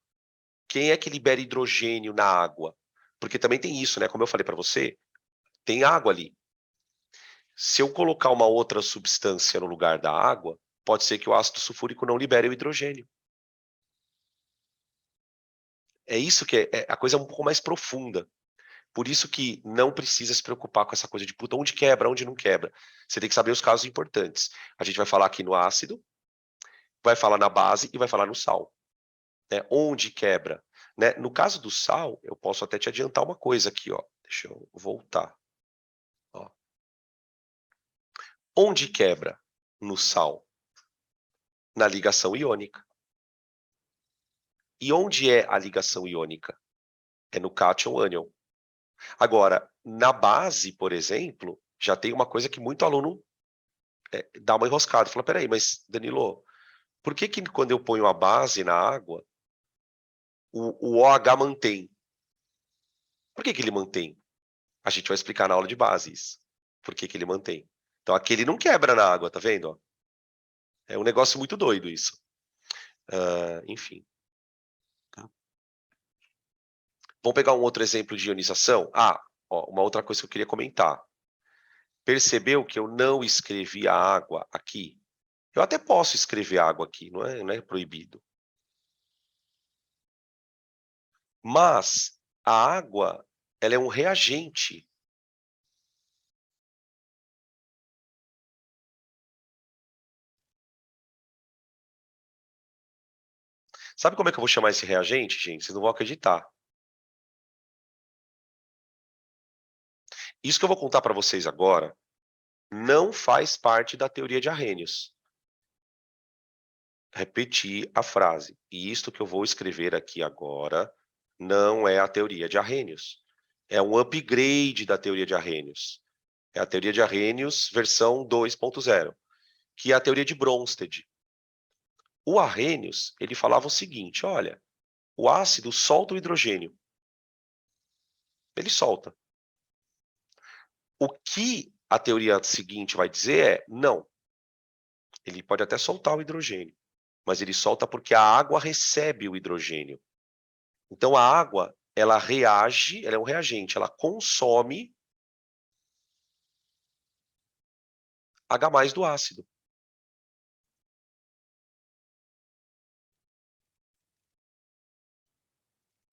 Quem é que libera hidrogênio na água? Porque também tem isso, né? Como eu falei para você, tem água ali. Se eu colocar uma outra substância no lugar da água, pode ser que o ácido sulfúrico não libere o hidrogênio. É isso que a coisa é um pouco mais profunda. Por isso que não precisa se preocupar com essa coisa de puta, onde quebra, onde não quebra. Você tem que saber os casos importantes. A gente vai falar aqui no ácido, vai falar na base e vai falar no sal. Né? Onde quebra. Né? No caso do sal, eu posso até te adiantar uma coisa aqui, ó. Deixa eu voltar. Ó. Onde quebra no sal? Na ligação iônica. E onde é a ligação iônica? É no cation-ânion. Agora, na base, por exemplo, já tem uma coisa que muito aluno dá uma enroscada. Fala, peraí, mas Danilo, por que que quando eu ponho a base na água, o OH mantém? Por que que ele mantém? A gente vai explicar na aula de bases. Por que que ele mantém? Então, aquele não quebra na água, tá vendo? É um negócio muito doido isso. Enfim. Vamos pegar um outro exemplo de ionização? Ó, uma outra coisa que eu queria comentar. Percebeu que eu não escrevi a água aqui? Eu até posso escrever água aqui, não é proibido. Mas a água, ela é um reagente. Sabe como é que eu vou chamar esse reagente, gente? Vocês não vão acreditar. Isso que eu vou contar para vocês agora não faz parte da teoria de Arrhenius. Repetir a frase. E isto que eu vou escrever aqui agora não é a teoria de Arrhenius. É um upgrade da teoria de Arrhenius. É a teoria de Arrhenius versão 2.0, que é a teoria de Bronsted. O Arrhenius, ele falava o seguinte, olha, o ácido solta o hidrogênio. Ele solta. O que a teoria seguinte vai dizer é, não, ele pode até soltar o hidrogênio, mas ele solta porque a água recebe o hidrogênio. Então a água, ela reage, ela é um reagente, ela consome H+ do ácido.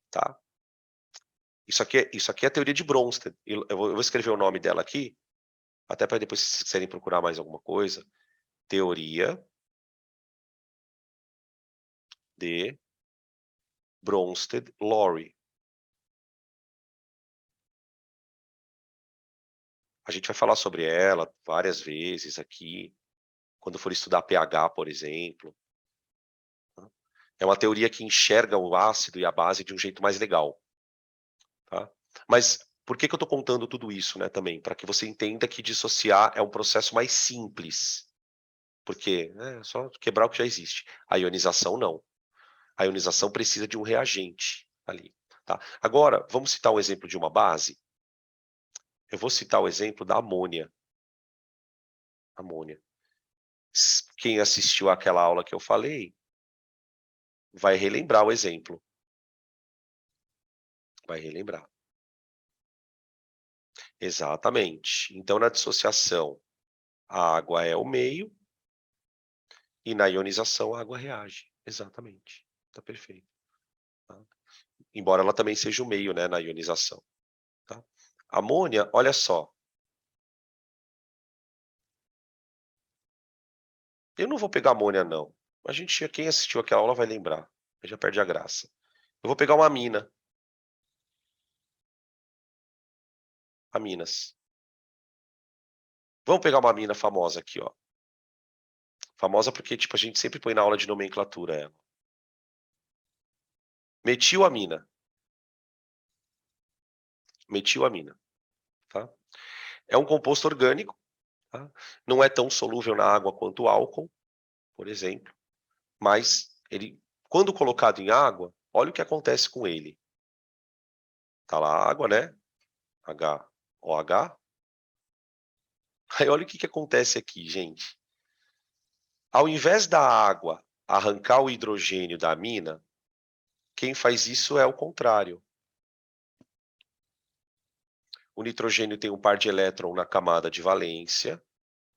Tá? Isso aqui é a teoria de Bronsted. Eu vou escrever o nome dela aqui, até para depois, se quiserem procurar mais alguma coisa. Teoria de Bronsted-Lowry. A gente vai falar sobre ela várias vezes aqui, quando for estudar pH, por exemplo. É uma teoria que enxerga o ácido e a base de um jeito mais legal. Tá? Mas por que eu estou contando tudo isso, né, também? Para que você entenda que dissociar é um processo mais simples. Porque é só quebrar o que já existe. A ionização, não. A ionização precisa de um reagente ali. Tá? Agora, vamos citar um exemplo de uma base? Eu vou citar o exemplo da amônia. Amônia. Quem assistiu àquela aula que eu falei, vai relembrar o exemplo. Vai relembrar. Exatamente. Então, na dissociação, a água é o meio e na ionização a água reage. Exatamente. Tá perfeito. Tá? Embora ela também seja o meio, né, na ionização. Tá? Amônia, olha só. Eu não vou pegar amônia, não. Quem assistiu aquela aula vai lembrar. Eu já perdi a graça. Eu vou pegar uma amina. Aminas. Vamos pegar uma amina famosa aqui, ó. Famosa porque, tipo, a gente sempre põe na aula de nomenclatura ela. Metilamina. Metilamina, tá? É um composto orgânico, tá? Não é tão solúvel na água quanto o álcool, por exemplo, mas ele, quando colocado em água, olha o que acontece com ele. Tá lá a água, né? HOH. Aí olha o que acontece aqui, gente. Ao invés da água arrancar o hidrogênio da amina, quem faz isso é o contrário. O nitrogênio tem um par de elétron na camada de valência,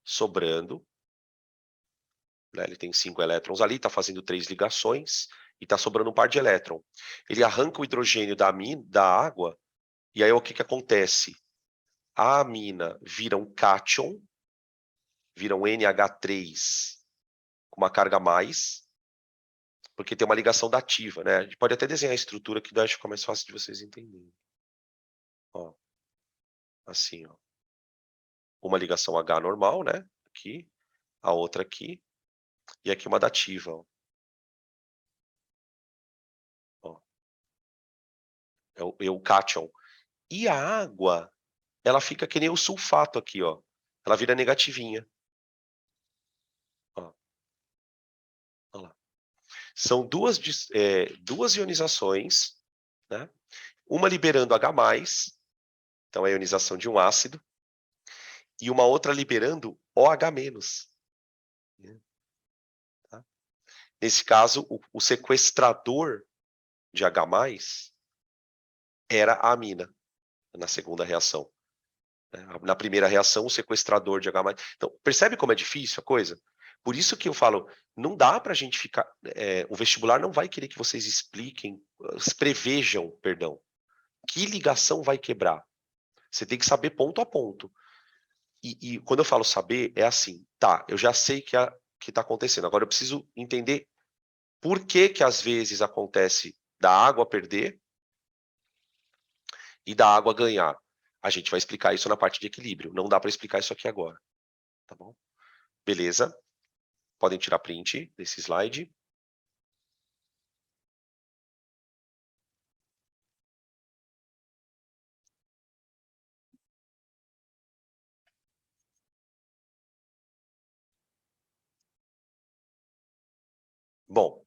sobrando. Né? Ele tem 5 elétrons ali, está fazendo 3 ligações, e está sobrando um par de elétron. Ele arranca o hidrogênio da água, e aí o que acontece? A amina vira um cátion, vira um NH3 com uma carga a mais, porque tem uma ligação dativa, né? A gente pode até desenhar a estrutura que daí fica mais fácil de vocês entenderem. Ó, assim, ó. Uma ligação H normal, né? Aqui, a outra aqui, e aqui uma dativa, ó. Ó. É o cátion. E a água, ela fica que nem o sulfato aqui, ó. Ela vira negativinha. Ó. Olha lá. São duas ionizações, né? Uma liberando H+, então é a ionização de um ácido, e uma outra liberando OH-. Tá? Nesse caso, o sequestrador de H+, era a amina, na segunda reação. Na primeira reação, o sequestrador de H+. Então, percebe como é difícil a coisa? Por isso que eu falo, não dá para a gente ficar... o vestibular não vai querer que vocês expliquem, prevejam, perdão, que ligação vai quebrar. Você tem que saber ponto a ponto. E quando eu falo saber, é assim, tá, eu já sei que está acontecendo, agora eu preciso entender por que às vezes acontece da água perder e da água ganhar. A gente vai explicar isso na parte de equilíbrio, não dá para explicar isso aqui agora, tá bom? Beleza? Podem tirar print desse slide. Bom,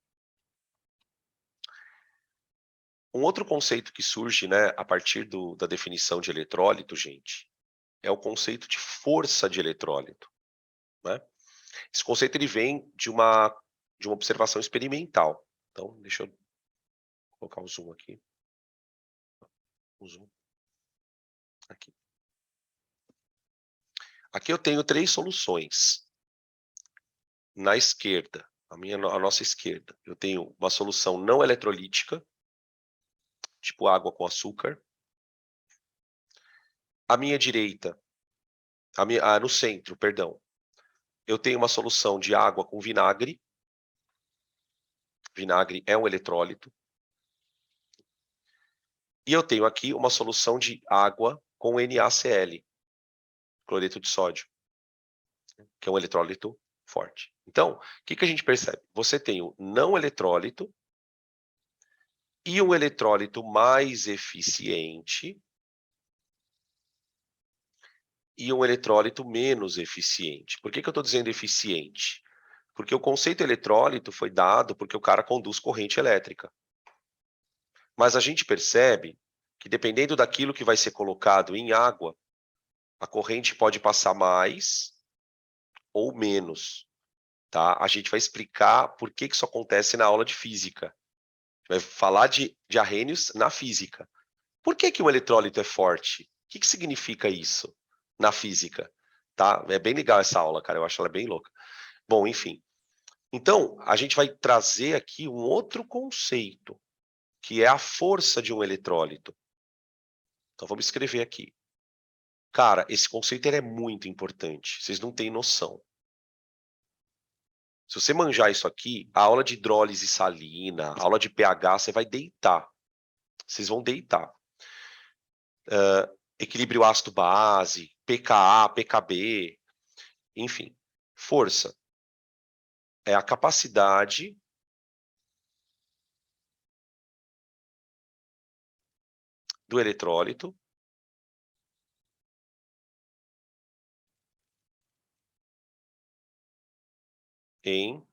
um outro conceito que surge, né, a partir da definição de eletrólito, gente, é o conceito de força de eletrólito, né? Esse conceito ele vem de uma observação experimental. Então, deixa eu colocar o zoom aqui. O zoom. Aqui. Aqui eu tenho 3 soluções. Na esquerda, a nossa esquerda, eu tenho uma solução não eletrolítica, tipo água com açúcar. À minha direita, no centro, perdão, eu tenho uma solução de água com vinagre. Vinagre é um eletrólito. E eu tenho aqui uma solução de água com NaCl, cloreto de sódio, que é um eletrólito forte. Então, o que a gente percebe? Você tem o não eletrólito e um eletrólito mais eficiente e um eletrólito menos eficiente. Por que eu estou dizendo eficiente? Porque o conceito eletrólito foi dado porque o cara conduz corrente elétrica. Mas a gente percebe que dependendo daquilo que vai ser colocado em água, a corrente pode passar mais ou menos. Tá? A gente vai explicar por que isso acontece na aula de física. Vai falar de arrênios na física. Por que um eletrólito é forte? O que significa isso na física? Tá? É bem legal essa aula, cara. Eu acho ela bem louca. Bom, enfim. Então, a gente vai trazer aqui um outro conceito, que é a força de um eletrólito. Então, vamos escrever aqui. Cara, esse conceito ele é muito importante. Vocês não têm noção. Se você manjar isso aqui, a aula de hidrólise salina, a aula de pH, você vai deitar. Vocês vão deitar. Equilíbrio ácido-base, pKa, pKb. Enfim, força é a capacidade do eletrólito em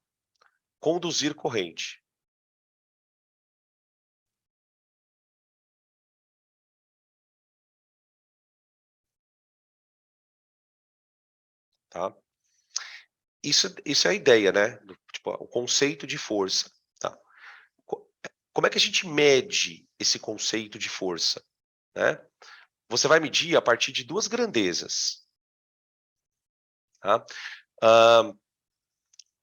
conduzir corrente. Tá? Isso é a ideia, né? Tipo, o conceito de força. Tá? Como é que a gente mede esse conceito de força? Né? Você vai medir a partir de duas grandezas. Tá?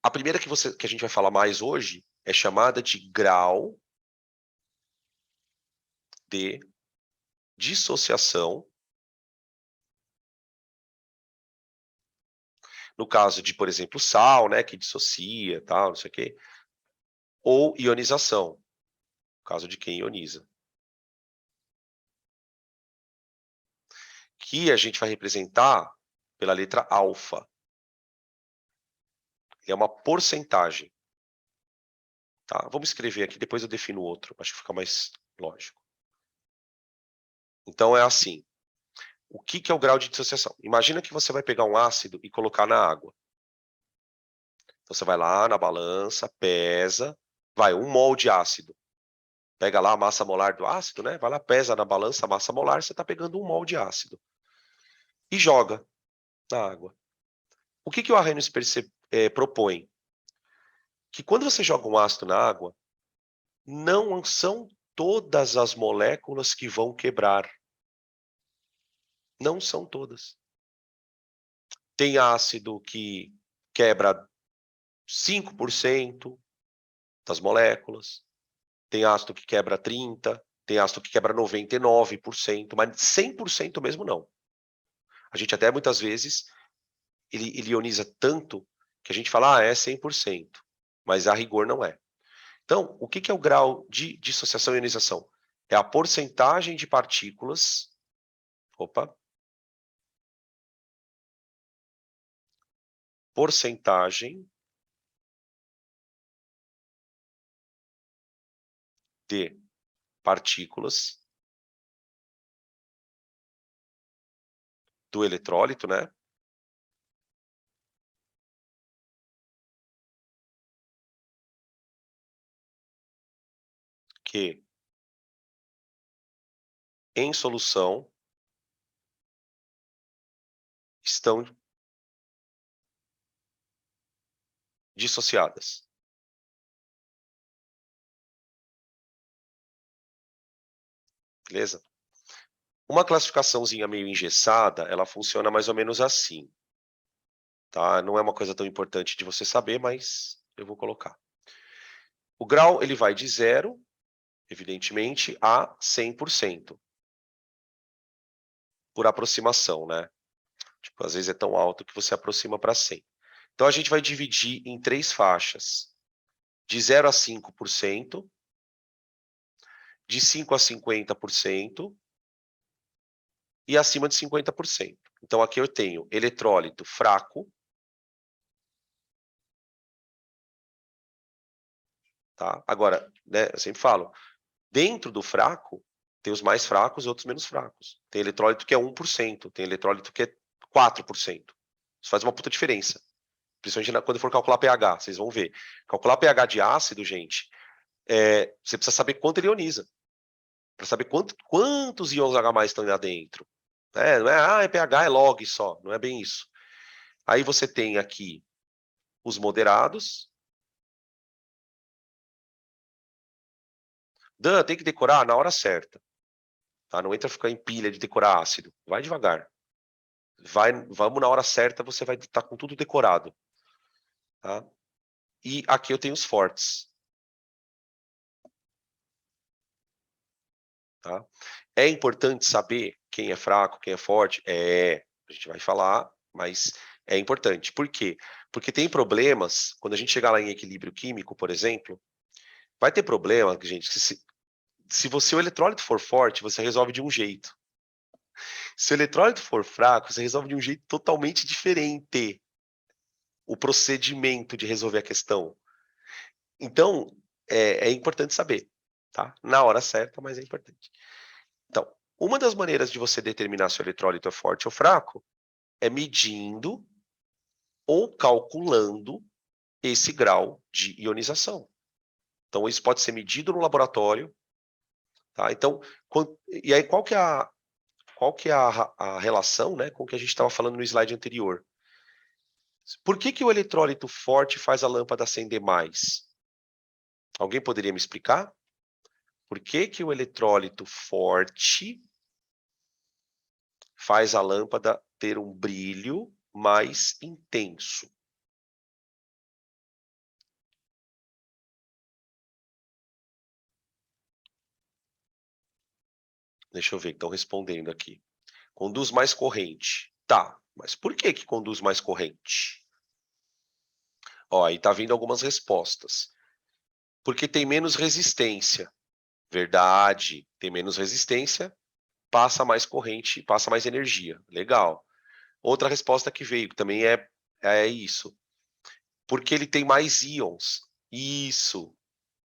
A primeira que a gente vai falar mais hoje é chamada de grau de dissociação. No caso de, por exemplo, sal, né, que dissocia, tal, não sei o quê, ou ionização, no caso de quem ioniza. Que a gente vai representar pela letra alfa. É uma porcentagem. Tá? Vamos escrever aqui, depois eu defino o outro, acho que fica mais lógico. Então é assim. O que é o grau de dissociação? Imagina que você vai pegar um ácido e colocar na água. Então você vai lá na balança, pesa, vai 1 mol de ácido. Pega lá a massa molar do ácido, né? Vai lá, pesa na balança a massa molar, você está pegando 1 mol de ácido. E joga na água. O que o Arrhenius propõe? Que quando você joga um ácido na água, não são todas as moléculas que vão quebrar. Não são todas. Tem ácido que quebra 5% das moléculas, tem ácido que quebra 30%, tem ácido que quebra 99%, mas 100% mesmo não. A gente até muitas vezes, ele ioniza tanto que a gente fala, é 100%, mas a rigor não é. Então, o que é o grau de dissociação e ionização? É a porcentagem de partículas, porcentagem de partículas do eletrólito, né? Que em solução estão dissociadas. Beleza? Uma classificaçãozinha meio engessada, ela funciona mais ou menos assim. Tá? Não é uma coisa tão importante de você saber, mas eu vou colocar. O grau ele vai de 0, evidentemente, a 100%. Por aproximação, né? Tipo, às vezes é tão alto que você aproxima para 100. Então, a gente vai dividir em 3 faixas. De 0 a 5%, de 5 a 50% e acima de 50%. Então, aqui eu tenho eletrólito fraco, tá? Agora, né, eu sempre falo, dentro do fraco, tem os mais fracos e outros menos fracos. Tem eletrólito que é 1%, tem eletrólito que é 4%. Isso faz uma puta diferença. Principalmente quando for calcular pH, vocês vão ver. Calcular pH de ácido, gente, você precisa saber quanto ele ioniza. Para saber quantos íons H+ estão lá dentro. Não é pH, é log só. Não é bem isso. Aí você tem aqui os moderados. Dan, tem que decorar na hora certa. Tá? Não entra ficar em pilha de decorar ácido. Vai devagar. Vamos na hora certa, você vai estar com tudo decorado. Tá? E aqui eu tenho os fortes. Tá? É importante saber quem é fraco, quem é forte? A gente vai falar, mas é importante. Por quê? Porque tem problemas, quando a gente chegar lá em equilíbrio químico, por exemplo, vai ter problema, gente, que se o eletrólito for forte, você resolve de um jeito. Se o eletrólito for fraco, você resolve de um jeito totalmente diferente. o procedimento de resolver a questão. Então, é importante saber, tá? Na hora certa, mas é importante. Então, uma das maneiras de você determinar se o eletrólito é forte ou fraco é medindo ou calculando esse grau de ionização. Então, isso pode ser medido no laboratório, tá? Então, e aí qual que é a relação, né, com o que a gente estava falando no slide anterior? Por que o eletrólito forte faz a lâmpada acender mais? Alguém poderia me explicar? Por que o eletrólito forte faz a lâmpada ter um brilho mais intenso? Deixa eu ver, estão respondendo aqui. Conduz mais corrente. Tá, mas por que conduz mais corrente? Ó, aí tá vindo algumas respostas. Porque tem menos resistência. Verdade, tem menos resistência, passa mais corrente, passa mais energia. Legal. Outra resposta que veio, que também é isso. Porque ele tem mais íons. Isso.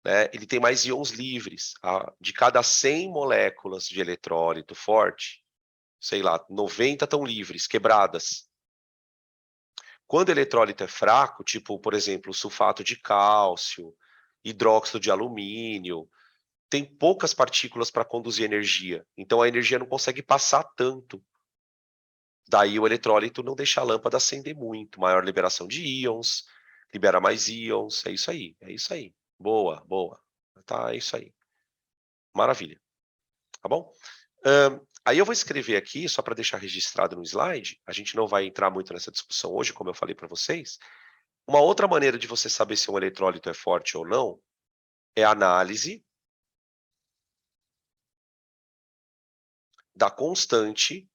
Né? Ele tem mais íons livres. De cada 100 moléculas de eletrólito forte, sei lá, 90 estão livres, quebradas. Quando o eletrólito é fraco, tipo, por exemplo, sulfato de cálcio, hidróxido de alumínio, tem poucas partículas para conduzir energia. Então a energia não consegue passar tanto. Daí o eletrólito não deixa a lâmpada acender muito. Maior liberação de íons, libera mais íons. É isso aí, é isso aí. Boa, boa. Tá, é isso aí. Maravilha. Tá bom? Aí eu vou escrever aqui, só para deixar registrado no slide, a gente não vai entrar muito nessa discussão hoje, como eu falei para vocês. Uma outra maneira de você saber se um eletrólito é forte ou não é a análise da constante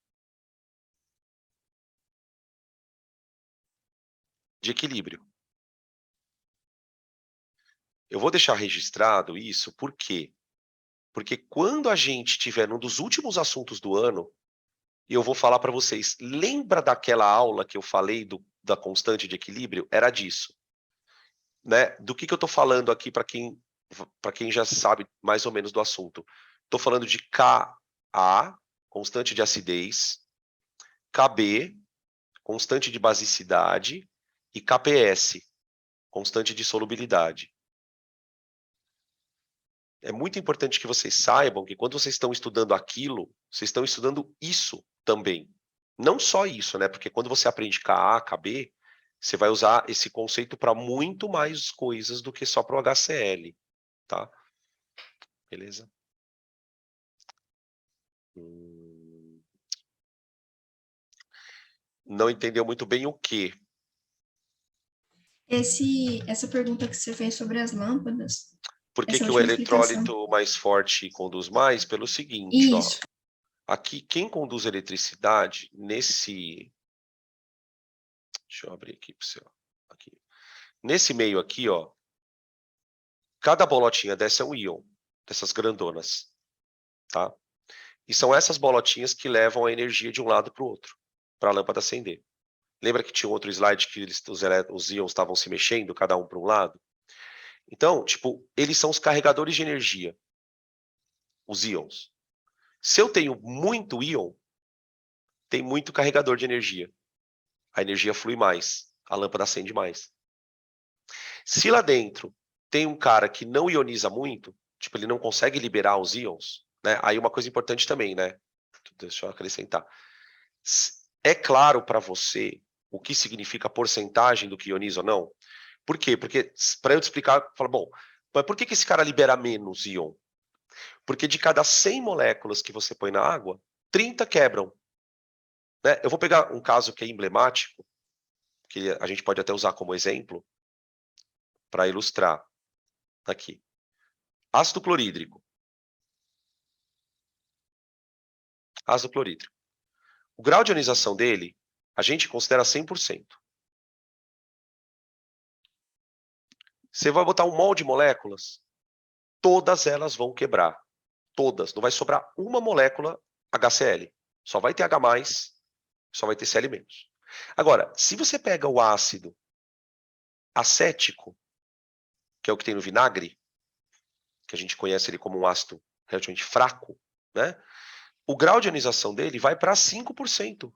de equilíbrio. Eu vou deixar registrado isso, por quê? Porque quando a gente estiver num dos últimos assuntos do ano, eu vou falar para vocês, lembra daquela aula que eu falei da constante de equilíbrio? Era disso. Né? Do que eu estou falando aqui para quem já sabe mais ou menos do assunto? Estou falando de Ka, constante de acidez, Kb, constante de basicidade, e Kps, constante de solubilidade. É muito importante que vocês saibam que quando vocês estão estudando aquilo, vocês estão estudando isso também. Não só isso, né? Porque quando você aprende Ka, Kb, você vai usar esse conceito para muito mais coisas do que só para o HCl, tá? Beleza? Não entendeu muito bem o quê? Essa pergunta que você fez sobre as lâmpadas, Por que essa que o última explicação. eletrólito mais forte conduz mais? Pelo seguinte, ó. Isso. Aqui, quem conduz eletricidade, nesse... Deixa eu abrir aqui para você, ó. Aqui. Nesse meio aqui, ó, cada bolotinha dessa é um íon, dessas grandonas, tá? E são essas bolotinhas que levam a energia de um lado para o outro, para a lâmpada acender. Lembra que tinha um outro slide que os íons estavam se mexendo, cada um para um lado? Então, tipo, eles são os carregadores de energia, os íons. Se eu tenho muito íon, tem muito carregador de energia. A energia flui mais, a lâmpada acende mais. Se lá dentro tem um cara que não ioniza muito, tipo, ele não consegue liberar os íons, né? Aí uma coisa importante também, né? Deixa eu acrescentar. É claro para você o que significa a porcentagem do que ioniza ou não? Por quê? Porque, para eu te explicar, fala, bom, mas por que esse cara libera menos íon? Porque de cada 100 moléculas que você põe na água, 30 quebram. Né? Eu vou pegar um caso que é emblemático, que a gente pode até usar como exemplo, para ilustrar aqui. Ácido clorídrico. Ácido clorídrico. O grau de ionização dele, a gente considera 100%. Você vai botar um mol de moléculas, todas elas vão quebrar. Todas. Não vai sobrar uma molécula HCl. Só vai ter H+, só vai ter Cl-. Agora, se você pega o ácido acético, que é o que tem no vinagre, que a gente conhece ele como um ácido relativamente fraco, né? O grau de ionização dele vai para 5%.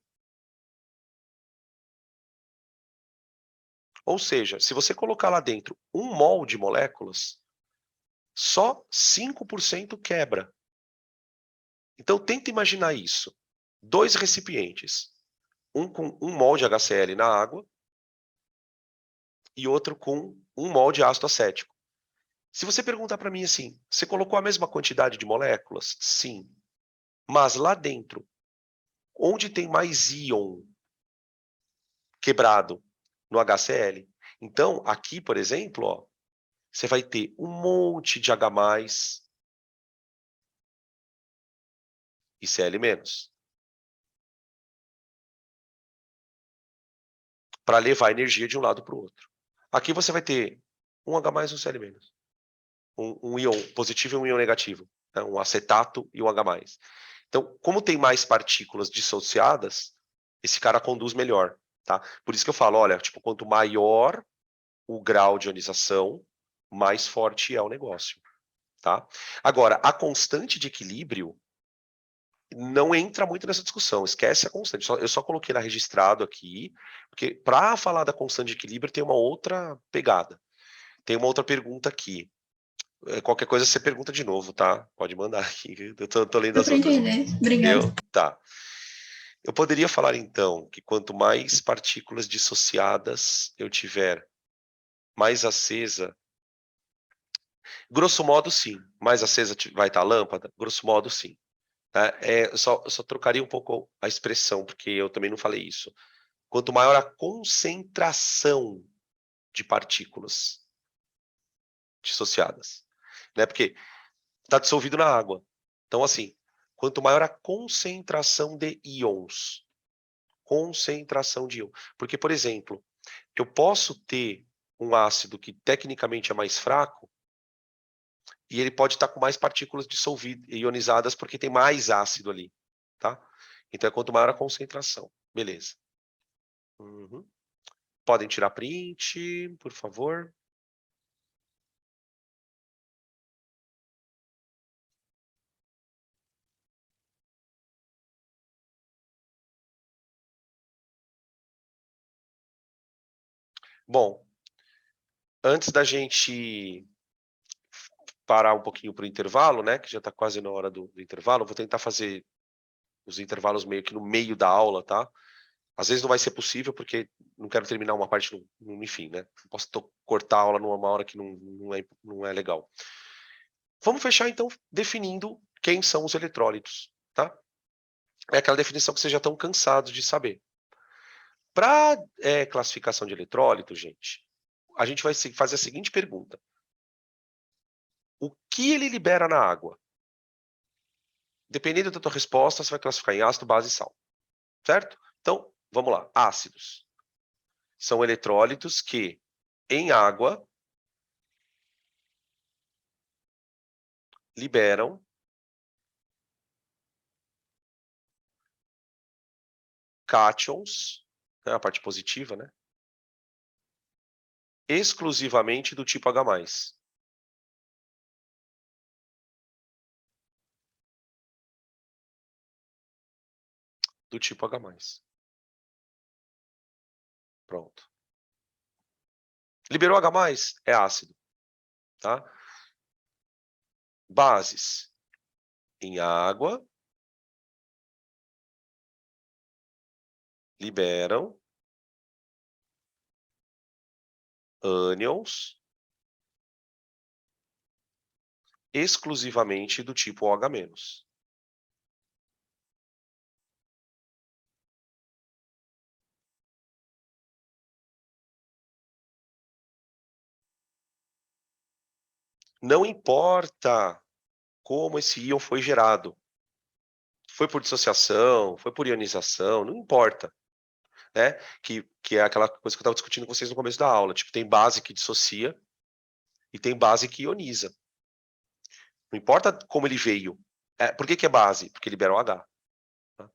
Ou seja, se você colocar lá dentro 1 mol de moléculas, só 5% quebra. Então, tenta imaginar isso. 2 recipientes, um com 1 mol de HCl na água e outro com 1 mol de ácido acético. Se você perguntar para mim assim, você colocou a mesma quantidade de moléculas? Sim. Mas lá dentro, onde tem mais íon quebrado? No HCl. Então, aqui, por exemplo, ó, você vai ter um monte de H+, e Cl-, para levar energia de um lado para o outro. Aqui você vai ter um H+, e um Cl-. Um íon positivo e um íon negativo. Né? Um acetato e um H+. Então, como tem mais partículas dissociadas, esse cara conduz melhor. Tá? Por isso que eu falo, olha, tipo, quanto maior o grau de ionização, mais forte é o negócio. Tá? Agora, a constante de equilíbrio não entra muito nessa discussão, esquece a constante. Eu só coloquei lá registrado aqui, porque para falar da constante de equilíbrio tem uma outra pegada. Tem uma outra pergunta aqui. Qualquer coisa você pergunta de novo, tá? Pode mandar aqui. Eu tô lendo Deu as para outras. entender. Obrigada. Tá. Eu poderia falar, então, que quanto mais partículas dissociadas eu tiver, mais acesa. Grosso modo, sim. Mais acesa vai estar a lâmpada? Grosso modo, sim. Eu só trocaria um pouco a expressão, porque eu também não falei isso. Quanto maior a concentração de partículas dissociadas, né? Porque está dissolvido na água. Então, assim, quanto maior a concentração de íons, porque, por exemplo, eu posso ter um ácido que tecnicamente é mais fraco e ele pode estar com mais partículas dissolvidas, ionizadas, porque tem mais ácido ali, tá? Então, quanto maior a concentração. Beleza. Uhum. Podem tirar print, por favor. Bom, antes da gente parar um pouquinho para o intervalo, né, que já está quase na hora do intervalo, vou tentar fazer os intervalos meio que no meio da aula, tá? Às vezes não vai ser possível, porque não quero terminar uma parte, enfim, né? Posso cortar a aula numa hora que não é legal. Vamos fechar, então, definindo quem são os eletrólitos, tá? É aquela definição que vocês já estão cansados de saber. Para classificação de eletrólito, gente, a gente vai fazer a seguinte pergunta. O que ele libera na água? Dependendo da tua resposta, você vai classificar em ácido, base e sal. Certo? Então, vamos lá. Ácidos são eletrólitos que, em água, liberam cátions, né, a parte positiva, né? Exclusivamente do tipo H+. Do tipo H+. Pronto. Liberou H+, é ácido. Tá? Bases. Em água, liberam ânions exclusivamente do tipo OH-. Não importa como esse íon foi gerado. Foi por dissociação, foi por ionização, não importa. Né? Que é aquela coisa que eu estava discutindo com vocês no começo da aula. Tipo, tem base que dissocia e tem base que ioniza. Não importa como ele veio. Por que é base? Porque libera o H. Tá?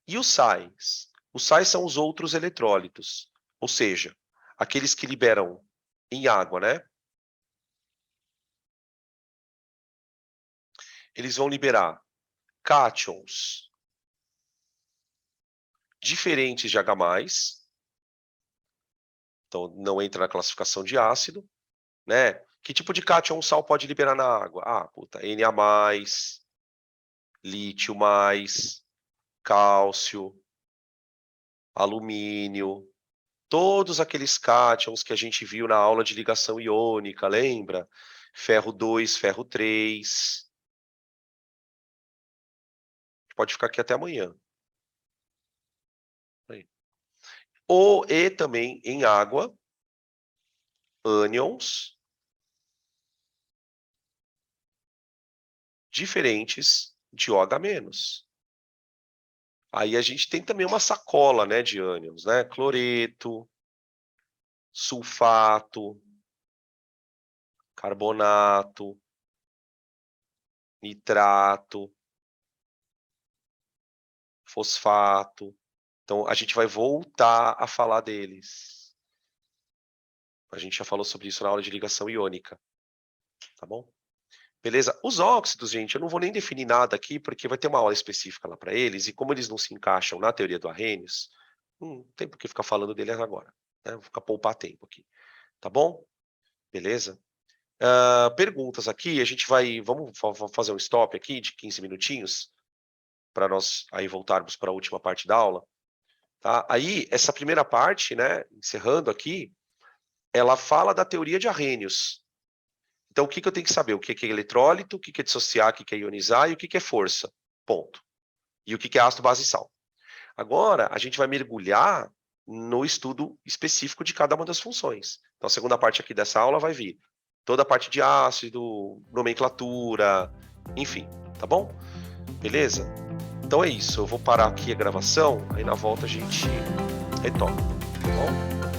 E os sais? Os sais são os outros eletrólitos. Ou seja, aqueles que liberam em água, né? Eles vão liberar cátions diferentes de H+, então não entra na classificação de ácido, né? Que tipo de cátion um sal pode liberar na água? Ah, puta, Na+, lítio+, cálcio, alumínio, todos aqueles cátions que a gente viu na aula de ligação iônica, lembra? Ferro 2, ferro 3. Pode ficar aqui até amanhã. Aí. E também em água, ânions diferentes de OH-. Aí a gente tem também uma sacola, né, de ânions, né? Cloreto, sulfato, carbonato, nitrato, fosfato. Então, a gente vai voltar a falar deles. A gente já falou sobre isso na aula de ligação iônica. Tá bom? Beleza? Os óxidos, gente, eu não vou nem definir nada aqui, porque vai ter uma aula específica lá para eles, e como eles não se encaixam na teoria do Arrhenius, não tem por que ficar falando deles agora. Né? Vou ficar poupar tempo aqui. Tá bom? Beleza? Perguntas aqui, a gente vai... Vamos fazer um stop aqui de 15 minutinhos, para nós aí voltarmos para a última parte da aula. Tá? Aí, essa primeira parte, né, encerrando aqui, ela fala da teoria de Arrhenius. Então, o que eu tenho que saber? O que é eletrólito, o que é dissociar, o que é ionizar e o que é força. Ponto. E o que é ácido, base e sal. Agora, a gente vai mergulhar no estudo específico de cada uma das funções. Então, a segunda parte aqui dessa aula vai vir toda a parte de ácido, nomenclatura, enfim, tá bom? Beleza? Então é isso, eu vou parar aqui a gravação, aí na volta a gente retoma, tá bom?